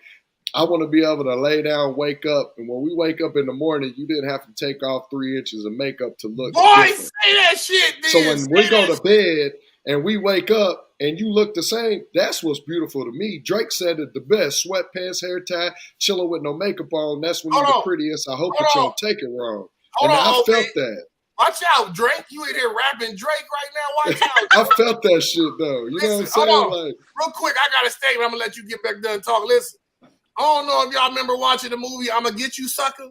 I want to be able to lay down, wake up, and when we wake up in the morning, you didn't have to take off 3 inches of makeup to look different. Say that shit, then. So when we go to bed and we wake up and you look the same, that's what's beautiful to me. Drake said it the best. Sweatpants, hair tie, chilling with no makeup on. That's when you're the prettiest. I hope that you don't take it wrong. I felt that. Watch out, Drake. You in here rapping Drake right now. Watch out. I felt that shit, though. You know what I'm saying? Like, real quick, I got a statement. I'm going to let you get back done talk. Listen, I don't know if y'all remember watching the movie I'm Gonna Get You, Sucker,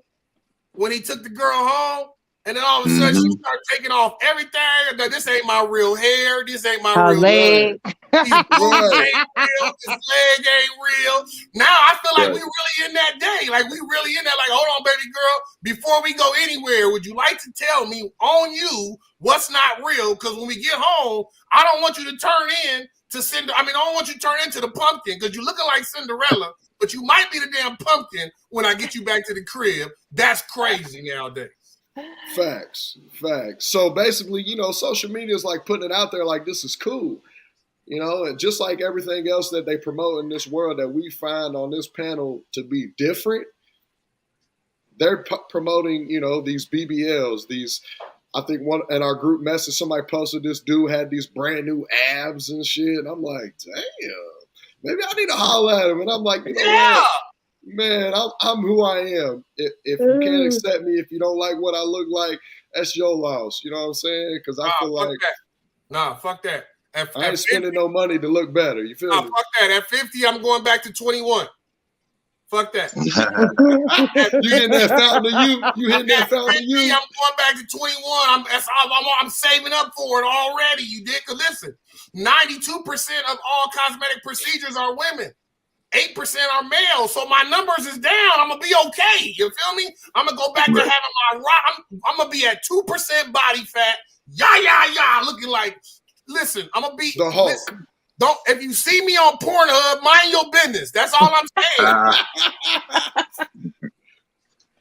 when he took the girl home. And then all of a sudden, she started taking off everything. This ain't my real hair. This ain't my real leg. These boobs ain't real. This leg ain't real. Now I feel like we really in that day. Like we really in that. Like, hold on, baby girl. Before we go anywhere, would you like to tell me on you what's not real? Because when we get home, I don't want you to turn in to Cinderella. I don't want you to turn into the pumpkin because you're looking like Cinderella, but you might be the damn pumpkin when I get you back to the crib. That's crazy nowadays. Facts. So basically, social media is like putting it out there like this is cool. And just like everything else that they promote in this world that we find on this panel to be different, they're promoting, these BBLs, I think one in our group message, somebody posted this dude had these brand new abs and shit. And I'm like, damn, maybe I need to holler at him. And I'm like, what? Man, I'm who I am. If you can't accept me, if you don't like what I look like, that's your loss. You know what I'm saying? Because I feel like fuck that. I ain't spending no money to look better. You feel me? Fuck that. At 50, I'm going back to 21. Fuck that. You hitting that fountain of you? You hitting that fountain of you? I'm going back to 21. I'm saving up for it already. You did? Because listen, 92% of all cosmetic procedures are women. 8% are male. So my numbers is down. I'm going to be okay. You feel me? I'm going to go back to having my I'm going to be at 2% body fat. Looking like, listen, I'm going to be the Hulk. Listen, if you see me on Pornhub, mind your business. That's all I'm saying.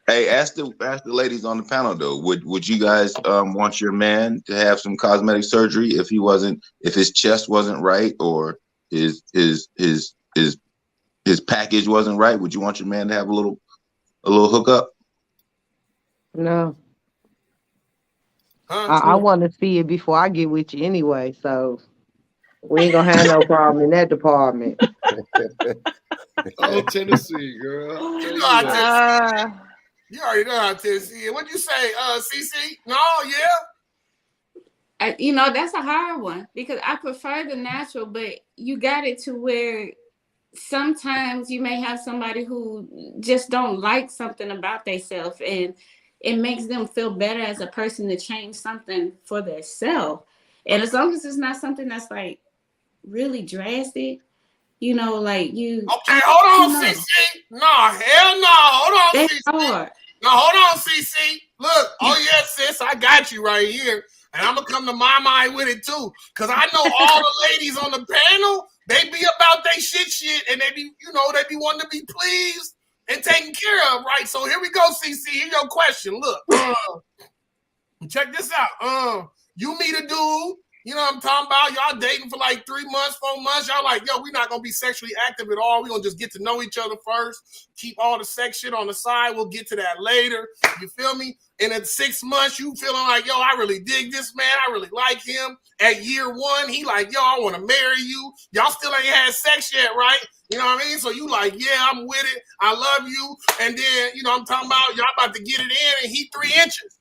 Hey, ask the ladies on the panel though. Would you guys want your man to have some cosmetic surgery if his chest wasn't right or his package wasn't right? Would you want your man to have a little hookup? No. I want to see it before I get with you anyway, so we ain't gonna have no problem in that department. Oh, Tennessee, girl. You already know how Tennessee. What'd you say, CC? No, yeah. That's a hard one because I prefer the natural, but you got it to where sometimes you may have somebody who just don't like something about themselves, and it makes them feel better as a person to change something for themselves. And as long as it's not something that's like really drastic, like you. Okay, hold on, CC. No, hell no. Hold on, that's CC. hard. No, hold on, CC. Look, oh yeah, sis, I got you right here. And I'm going to come to my mind with it too. Because I know all the ladies on the panel, they be about they shit, and they be wanting to be pleased and taken care of, right? So here we go, CC. Here's your question. Look, check this out. You meet a dude, you know what I'm talking about? Y'all dating for like 3 months, 4 months. Y'all like, yo, we're not going to be sexually active at all. We're going to just get to know each other first. Keep all the sex shit on the side. We'll get to that later. You feel me? And at 6 months, you feeling like, yo, I really dig this man. I really like him. At year 1, he like, yo, I want to marry you. Y'all still ain't had sex yet, right? You know what I mean? So you like, yeah, I'm with it. I love you. And then, I'm talking about y'all about to get it in and he 3 inches.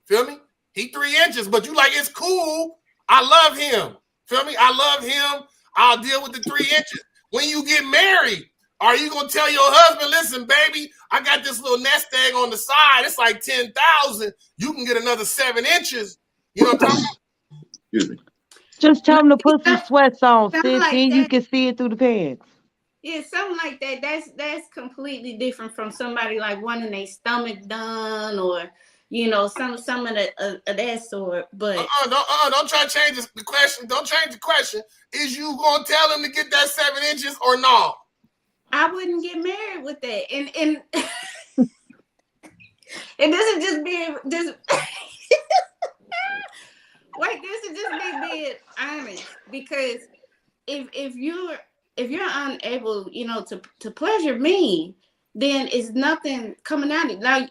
Feel me? He 3 inches, but you like, it's cool. I love him. Feel me? I love him. I'll deal with the 3 inches. When you get married, are you going to tell your husband, listen, baby, I got this little nest egg on the side. It's like 10,000. You can get another 7 inches. You know what I'm talking about? Excuse me. Just tell him to put some sweats on, sis. Like then you can see it through the pants. Yeah, something like that. That's completely different from somebody like wanting their stomach done or some of that sort. But don't try to change the question. Don't change the question. Is you gonna tell him to get that 7 inches or no? I wouldn't get married with that. And and this is just being this. Wait, this is just me being honest because if you're unable, to pleasure me, then it's nothing coming out of it. Now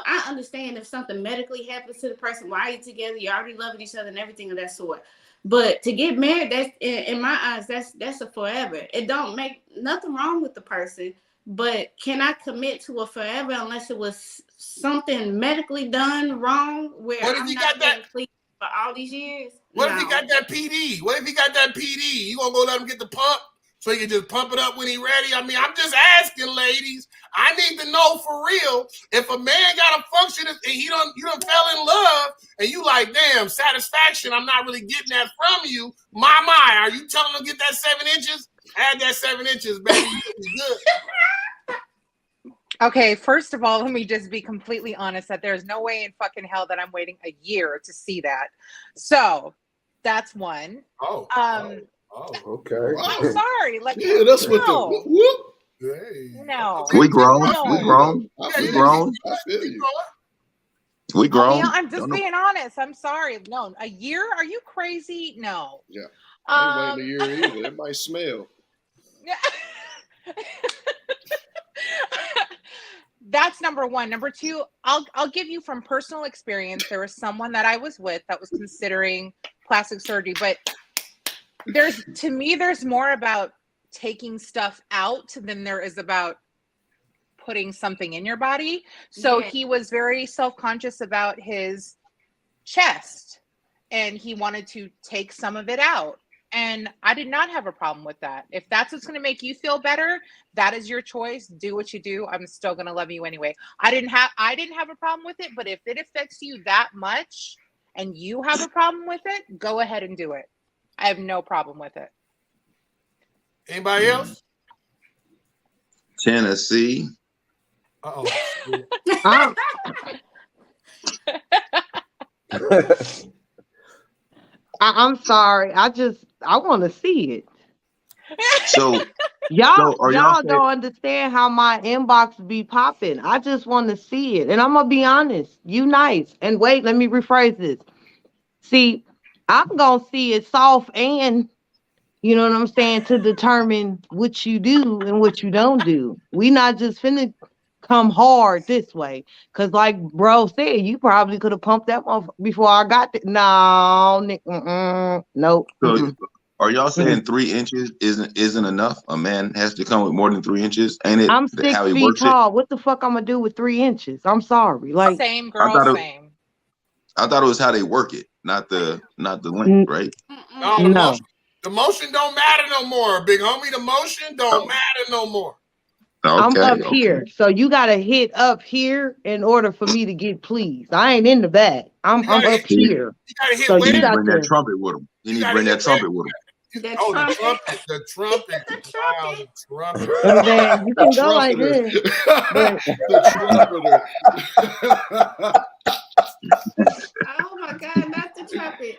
I understand if something medically happens to the person while you're together, you're already loving each other and everything of that sort. But to get married, that's in my eyes, that's a forever. It don't make nothing wrong with the person, but can I commit to a forever unless it was something medically done wrong where I'm not getting pleased for all these years? What if he got that PD? What if he got that PD? You gonna go let him get the pump so he can just pump it up when he ready? I mean, I'm just asking, ladies. I need to know for real if a man got a function and you done fell in love and you like, damn, satisfaction. I'm not really getting that from you. My, are you telling him to get that 7 inches? Add that 7 inches, baby. Good. Okay, first of all, let me just be completely honest that there's no way in fucking hell that I'm waiting a year to see that. So that's one. Oh, okay. I'm sorry. Like, yeah, that's what the whoop. Hey. No. We grown. No. We grown. We grown. I feel you. We grown. I'm just being honest. I'm sorry. No, a year? Are you crazy? No. Yeah. I ain't waiting a year either. It might smell. That's number one. Number two, I'll give you from personal experience. There was someone that I was with that was considering plastic surgery, but to me there's more about taking stuff out than there is about putting something in your body. So he was very self-conscious about his chest and he wanted to take some of it out. And I did not have a problem with that. If that's what's going to make you feel better, that is your choice. Do what you do. I'm still going to love you anyway. I didn't have a problem with it, but if it affects you that much and you have a problem with it, go ahead and do it. I have no problem with it. Anybody else? Tennessee. Uh-oh. I'm sorry. I want to see it. So y'all y'all don't understand how my inbox be popping. I just want to see it. And I'm going to be honest. You nice. And wait, let me rephrase this. See, I'm going to see it soft and, you know what I'm saying, to determine what you do and what you don't do. We not just finna come hard this way. Because like bro said, you probably could have pumped that one before I got there. No, nope. So are y'all saying 3 inches isn't enough? A man has to come with more than 3 inches? Ain't it I'm 6 how he feet works tall. What the fuck I'm gonna do with 3 inches? I'm sorry. Like same girl, same. I thought it was how they work it, not the length, right? No. The motion don't matter no more, big homie. The motion don't matter no more. Okay, I'm up here. So you gotta hit up here in order for me to get pleased. I ain't in the back. I'm up here. You gotta hit so you you got bring that trumpet with him. You need to bring that trumpet with him. The trumpet. The Wow, the trumpet. And then you can go like this. But The trumpeter. Oh my God, not the trumpet.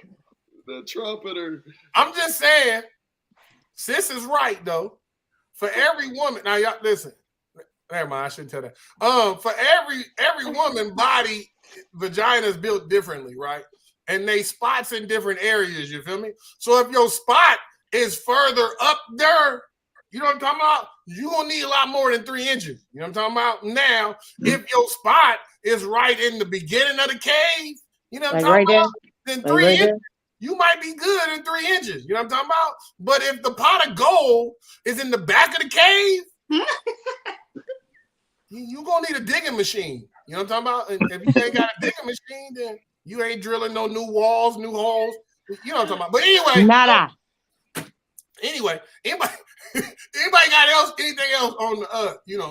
The trumpeter. I'm just saying, sis is right though. For every woman, now y'all listen. Never mind, I shouldn't tell that. For every woman body, vagina is built differently, right? And they spots in different areas. You feel me? So if your spot is further up there, you know what I'm talking about? You gonna need a lot more than 3 inches. You know what I'm talking about? Now, if your spot is right in the beginning of the cave, you know what I'm talking about? Then 3 inches. You might be good in 3 inches. You know what I'm talking about? But if the pot of gold is in the back of the cave, you're going to need a digging machine. You know what I'm talking about? And if you ain't got a digging machine, then you ain't drilling no new walls, new holes. You know what I'm talking about? But anyway. Nada. Anyway, anybody got anything else on the, you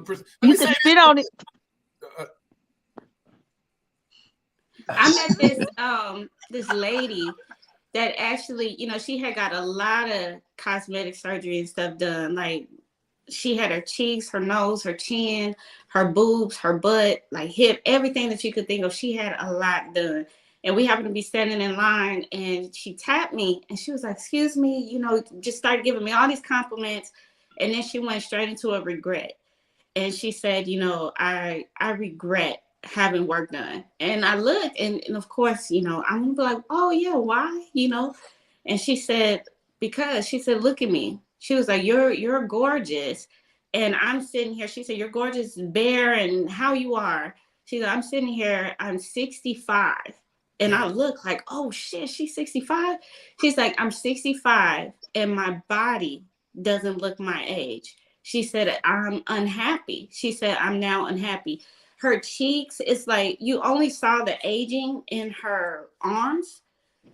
can spit on it. I met this lady that actually, she had got a lot of cosmetic surgery and stuff done. Like she had her cheeks, her nose, her chin, her boobs, her butt, like hip, everything that you could think of. She had a lot done. And we happened to be standing in line and she tapped me and she was like, excuse me, just started giving me all these compliments. And then she went straight into a regret. And she said, I regret having work done. And I looked and of course, I'm gonna be like, oh yeah, why? And she said, because she said, look at me. She was like, you're gorgeous. And I'm sitting here. She said, you're gorgeous, bare, and how you are. She said, I'm sitting here, I'm 65. And I look like, oh shit, she's 65. She's like, I'm 65 and my body doesn't look my age. She said, I'm unhappy. She said, I'm now unhappy. Her cheeks, it's like you only saw the aging in her arms.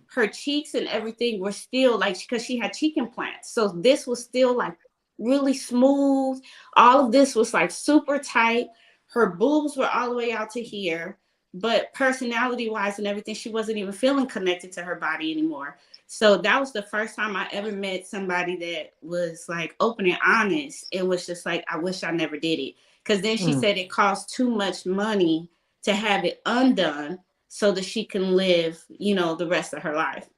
Her cheeks and everything were still like, because she had cheek implants. So this was still like really smooth. All of this was like super tight. Her boobs were all the way out to here. But personality-wise and everything, she wasn't even feeling connected to her body anymore. So that was the first time I ever met somebody that was like open and honest. It was just like, I wish I never did it. Because then she said it costs too much money to have it undone so that she can live, the rest of her life.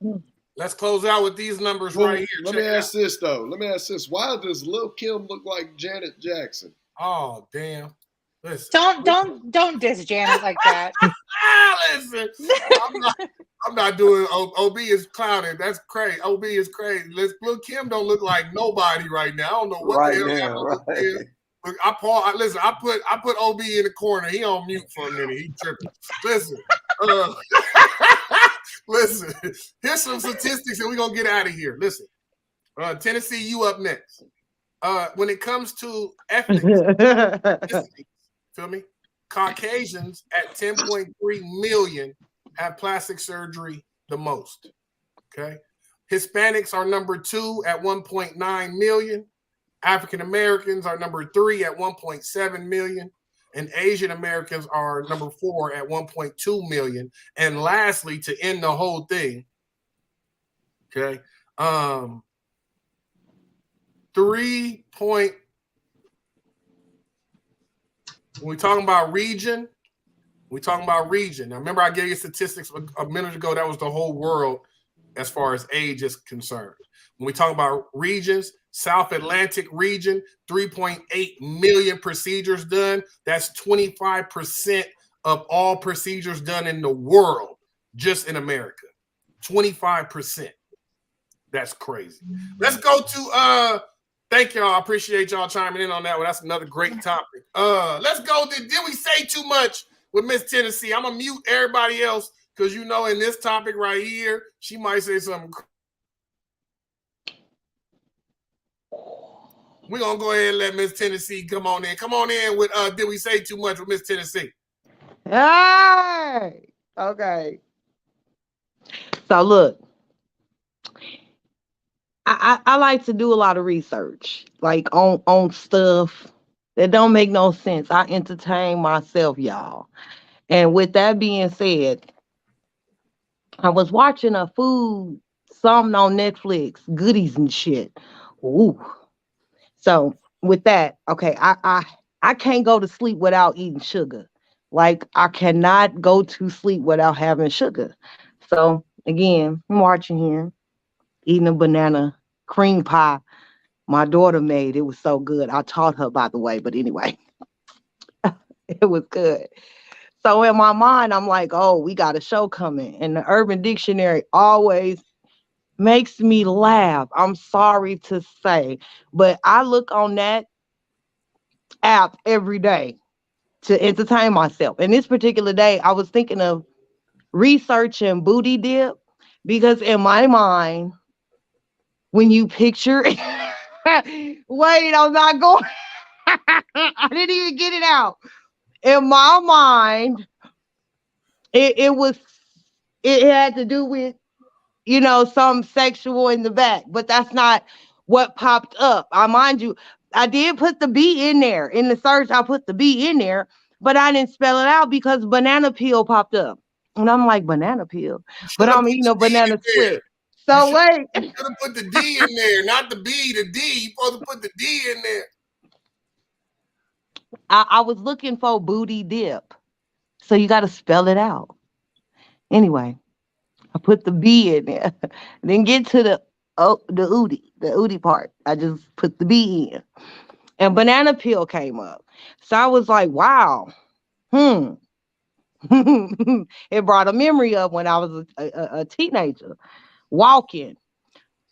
Let's close out with these numbers Well, right here. let me ask this though. Let me ask this. Why does Lil Kim look like Janet Jackson? Oh, damn. Listen. Don't diss Janet like that. Listen. I'm not doing OB is clouded. That's crazy. OB is crazy. Lil Kim don't look like nobody right now. I don't know what Right the hell now, happened with right. Kim. Look, listen, I put OB in the corner. He on mute for a minute. He tripping. Listen. Listen. Here's some statistics and we're gonna get out of here. Listen. Tennessee, you up next. When it comes to ethnics, feel me? Caucasians at 10.3 million have plastic surgery the most. Okay. Hispanics are number 2 at 1.9 million. African Americans are number 3 at 1.7 million. And Asian Americans are number 4 at 1.2 million. And lastly, to end the whole thing, okay, 3 point. When we're talking about region, Now, remember I gave you statistics a minute ago. That was the whole world as far as age is concerned. When we talk about regions, South Atlantic region, 3.8 million procedures done. That's 25% of all procedures done in the world, just in America. 25%. That's crazy. Let's go to thank y'all. I appreciate y'all chiming in on that one. That's another great topic. Let's go. Did we say too much with Miss Tennessee? I'm gonna mute everybody else because in this topic right here, she might say something. We're gonna go ahead and let Miss Tennessee come on in. Come on in with did we say too much with Miss Tennessee? Hey, okay. So look. I like to do a lot of research, like on stuff that don't make no sense. I entertain myself, y'all. And with that being said, I was watching a food, something on Netflix, goodies and shit. Ooh. So with that, okay, I can't go to sleep without eating sugar. Like I cannot go to sleep without having sugar. So again, I'm watching here, eating a banana cream pie my daughter made. It was so good. I taught her, by the way, but anyway, it was good. So in my mind, I'm like, oh, we got a show coming. And the Urban Dictionary always makes me laugh. I'm sorry to say, but I look on that app every day to entertain myself. And this particular day, I was thinking of researching booty dip because in my mind, when you picture wait, I'm not going. I didn't even get it out. In my mind, it had to do with, some sexual in the back, but that's not what popped up. I mind you, I did put the B in there. In the search, I put the B in there, but I didn't spell it out because banana peel popped up. And I'm like, banana peel. But I'm eating a banana split. So wait. You should have put the D in there, not the B, the D. You supposed to put the D in there. I was looking for booty dip. So you got to spell it out. Anyway, I put the B in there. Then get to the Udi part. I just put the B in. And banana peel came up. So I was like, wow. It brought a memory up when I was a teenager. Walking,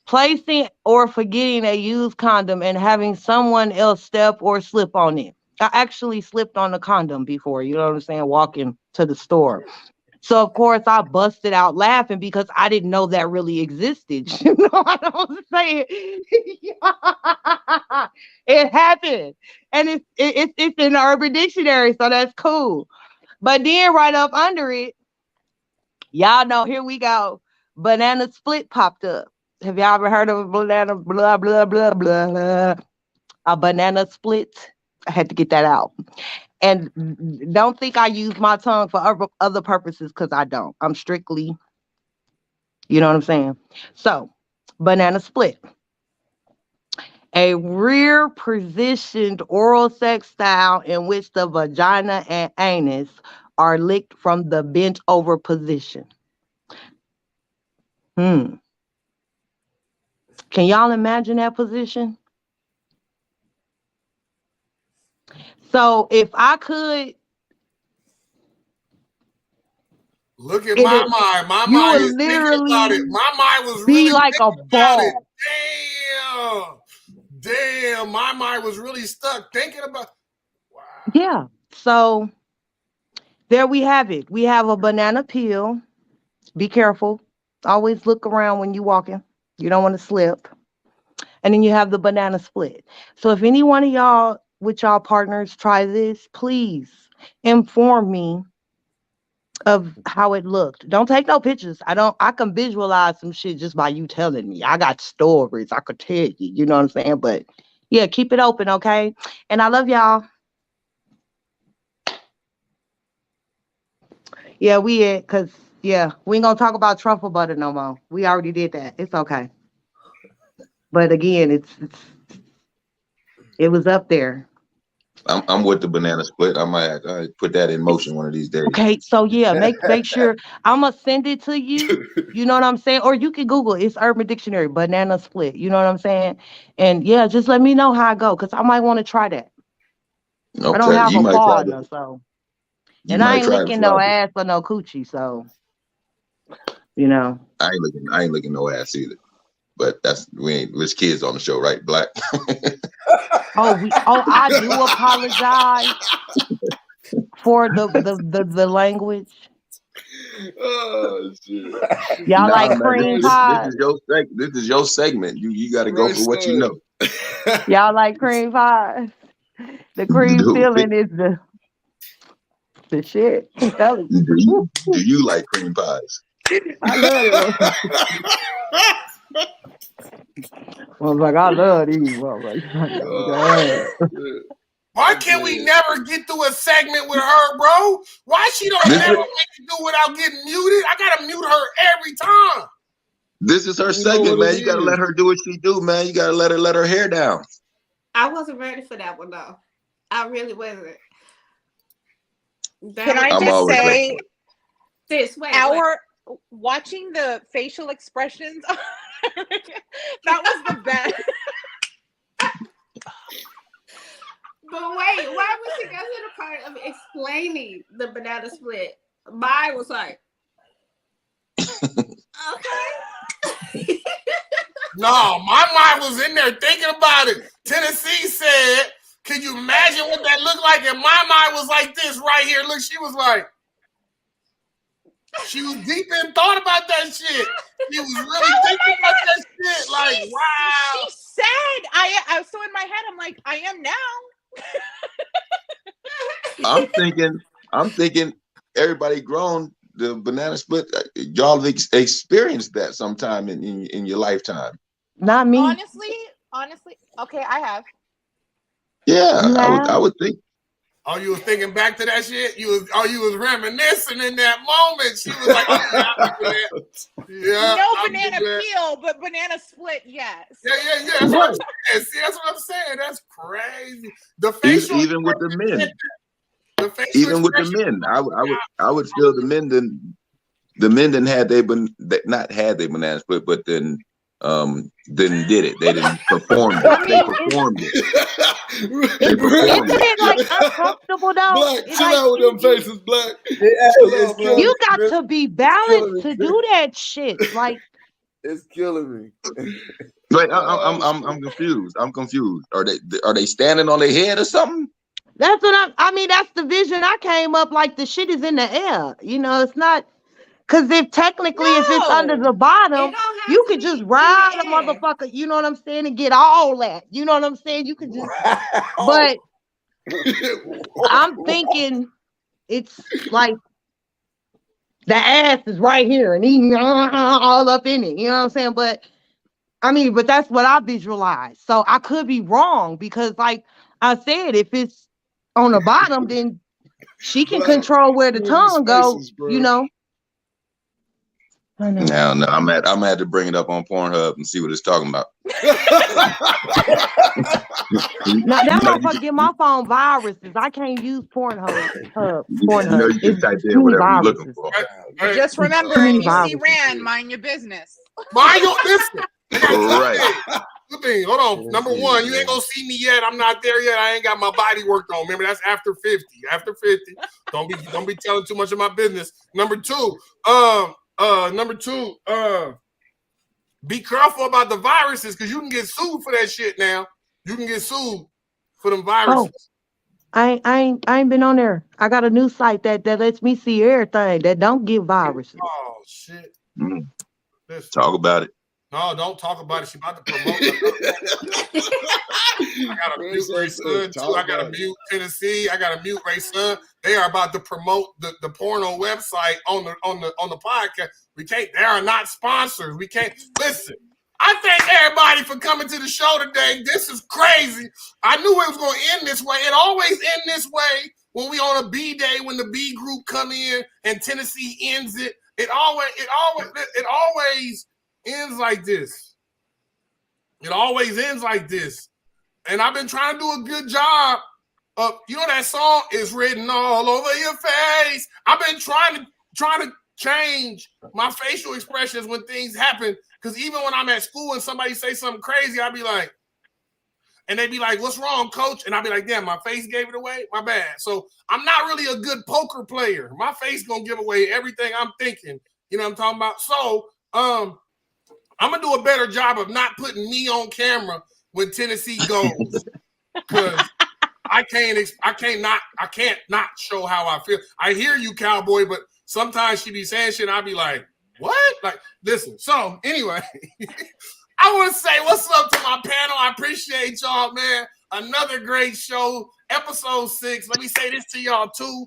placing or forgetting a used condom and having someone else step or slip on it. I actually slipped on the condom before, you know what I'm saying, walking to the store. So of course I busted out laughing because I didn't know that really existed. You know what I'm saying? It happened. And it's in the Urban Dictionary, so that's cool. But then right up under it, y'all know, here we go. Banana split popped up. Have y'all ever heard of a banana blah blah blah blah blah? A banana split? I had to get that out. And don't think I use my tongue for other purposes because I don't. I'm strictly, you know what I'm saying? So, banana split. A rear positioned oral sex style in which the vagina and anus are licked from the bent over position. Can y'all imagine that position? So if I could, look at my mind. My you mind would is thinking about it. literally My mind was be really like a thinking about it. ball. Damn. My mind was really stuck thinking about. Wow. Yeah. So there we have it. We have a banana peel. Be careful. Always look around when you're walking. You don't want to slip. And then you have the banana split. So if any one of y'all with y'all partners try this, please inform me of how it looked. Don't take no pictures. I can visualize some shit just by you telling me. I got stories. I could tell you. You know what I'm saying? But yeah, keep it open, okay? And I love y'all. Yeah, we ain't we ain't gonna talk about truffle butter no more. We already did that. It's okay. But again, it was up there. I'm with the banana split. I might put that in motion one of these days. Okay, so yeah, make sure I'm gonna send it to you. You know what I'm saying? Or you can Google it. It's Urban Dictionary, banana split. You know what I'm saying? And yeah, just let me know how I go, because I might want to try that. I don't Okay, have you a might try partner, to. so You and I might ain't try it licking before no I do. ass or no coochie, so you know. I ain't looking no ass either. But there's kids on the show, right? Black. I do apologize for the language. Oh shit! Y'all Nah, like man, cream this pies? is your segment. You got to go Right for what you know. Y'all like cream pies? The cream Do filling is the shit. I'm telling you. do you like cream pies? I love it. I was like, I love these. Oh, shit. Why can't we never get through a segment with her, bro? Why she don't never make it do without getting muted? I gotta mute her every time. This is her You know segment, what man. it You got to is. let her do what she do, man. You got to let her hair down. I wasn't ready for that one though. I really wasn't. Can I I'm just always say, sis, wait. Watching the facial expressions, that was the best. But wait, why was she got to the part of explaining the banana split? Mine was like, okay. No, my mind was in there thinking about it. Tennessee said, "Can you imagine what that looked like?" And my mind was like this right here. Look, she was deep in thought about that shit. She was really thinking about that shit. Like, wow. She said, I so in my head, I'm like, I am now. I'm thinking everybody grown, the banana split, y'all have experienced that sometime in your lifetime. Not me. Honestly, okay, I have. Yeah, I would think. Oh, you was thinking back to that shit? You was reminiscing in that moment. She was like, No banana peel, but banana split, yes. Yeah. That's what I'm saying. See, that's what I'm saying. That's crazy. The facial even with the men. Even with the men, I would feel the men then had they been not had they banana split, but then did it. They didn't perform it. They performed it. Isn't it like uncomfortable though? Black, it's chill like, out with them faces, Black. You got to be balanced to do that shit. Like, it's killing me. Like I'm confused. I'm confused. Are they standing on their head or something? That's what that's the vision I came up, like the shit is in the air. You know, it's not, because if it's under the bottom, you could just ride a motherfucker, you know what I'm saying, and get all that. You know what I'm saying? You could just but I'm thinking it's like the ass is right here and eating all up in it. You know what I'm saying? But that's what I visualize. So I could be wrong, because like I said, if it's on the bottom, then she can control where the tongue goes, you know. No, I'm gonna have to bring it up on Pornhub and see what it's talking about. Now that motherfucker get my phone viruses. I can't use Pornhub. You just type in whatever you're looking for. Just remember, if you see Rand, mind your business. Mind your business. Right. Good thing. Hold on. Number one, you ain't gonna see me yet. I'm not there yet. I ain't got my body worked on. Remember, that's after 50. After 50, don't be telling too much of my business. Number two, be careful about the viruses because you can get sued for that shit now. You can get sued for them viruses. Oh, I ain't been on there. I got a new site that lets me see everything that don't give viruses. Oh shit. Talk about it. No, don't talk about it. She about to promote. I got to mute Ray Sun too. I got to mute Tennessee. I got to mute Ray Sun. They are about to promote the porno website on the podcast. We can't. They are not sponsors. We can't listen. I thank everybody for coming to the show today. This is crazy. I knew it was going to end this way. It always ends this way when we on a B day when the B group come in and Tennessee ends it. It always ends like this. It always ends like this. And I've been trying to do a good job of, that song is written all over your face. I've been trying to change my facial expressions when things happen. Because even when I'm at school and somebody say something crazy, I'll be like, and they be like, what's wrong, coach? And I'll be like, damn, my face gave it away. My bad. So I'm not really a good poker player. My face gonna give away everything I'm thinking. You know what I'm talking about? So I'm gonna do a better job of not putting me on camera when Tennessee goes. Because I can't not show how I feel. I hear you, cowboy, but sometimes she be saying shit and I be like, what? Like, listen. So anyway, I want to say what's up to my panel. I appreciate y'all, man. Another great show, episode 6. Let me say this to y'all too.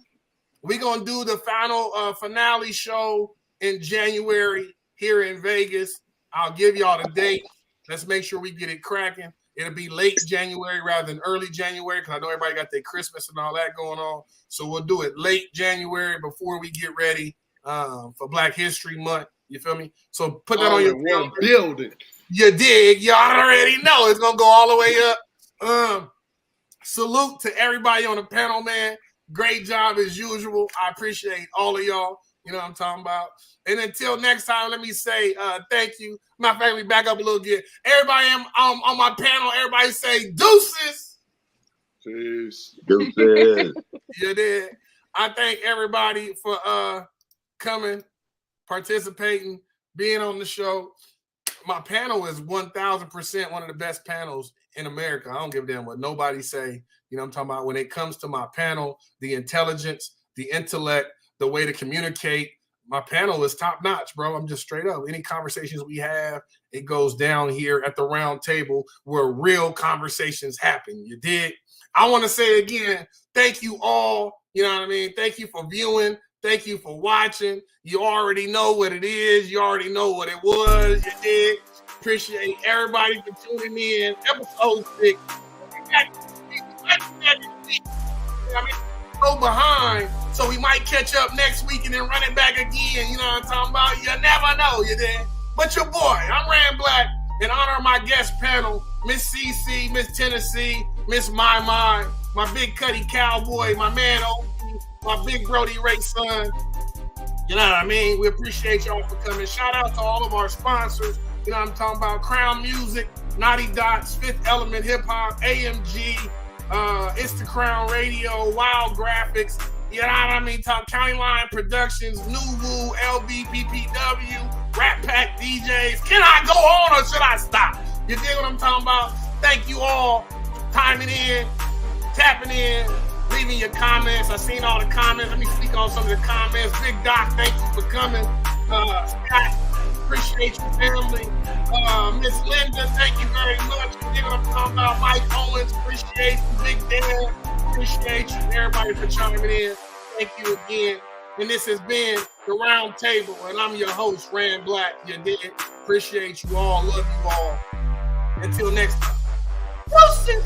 We're gonna do the final finale show in January here in Vegas. I'll give y'all the date. Let's make sure we get it cracking. It'll be late January rather than early January because I know everybody got their Christmas and all that going on. So we'll do it late January before we get ready for Black History Month. You feel me? So put that on your building. You dig. Y'all already know it's going to go all the way up. Salute to everybody on the panel, man. Great job as usual. I appreciate all of y'all. You know what I'm talking about? And until next time, let me say thank you. My family, back up a little bit. Everybody on my panel, everybody say deuces. Peace. Deuces. You did. I thank everybody for coming, participating, being on the show. My panel is 1,000% one of the best panels in America. I don't give a damn what nobody say. You know what I'm talking about? When it comes to my panel, the intelligence, the intellect, the way to communicate, my panel is top notch, bro. I'm just straight up. Any conversations we have, it goes down here at the round table where real conversations happen. You did. I want to say again, thank you all. You know what I mean? Thank you for viewing. Thank you for watching. You already know what it is. You already know what it was. You did. Appreciate everybody for tuning in. Episode 6. I mean, go behind, so we might catch up next week and then run it back again. You know what I'm talking about? You never know, you did. But your boy, I'm Rand Black. In honor of my guest panel, Miss CC, Miss Tennessee, Miss My, my big Cuddy Cowboy, my man OP, my big Brody Ray Son. You know what I mean? We appreciate y'all for coming. Shout out to all of our sponsors. You know what I'm talking about? Crown Music, Naughty Dots, Fifth Element Hip Hop, AMG, It's the Crown Radio, Wild Graphics, you know what I mean? County Line Productions, New Woo, LBPPW, Rat Pack DJs. Can I go on or should I stop? You dig what I'm talking about? Thank you all timing in, tapping in, leaving your comments. I seen all the comments. Let me speak on some of the comments. Big Doc, thank you for coming. Scott, appreciate you, family. Miss Linda, thank you very much. You know what I'm talking about? Mike Owens, appreciate you. Big Dan, appreciate you. Everybody for chiming in. Thank you again. And this has been The Round Table, and I'm your host, Rand Black. You did. Appreciate you all. Love you all. Until next time. Deuces.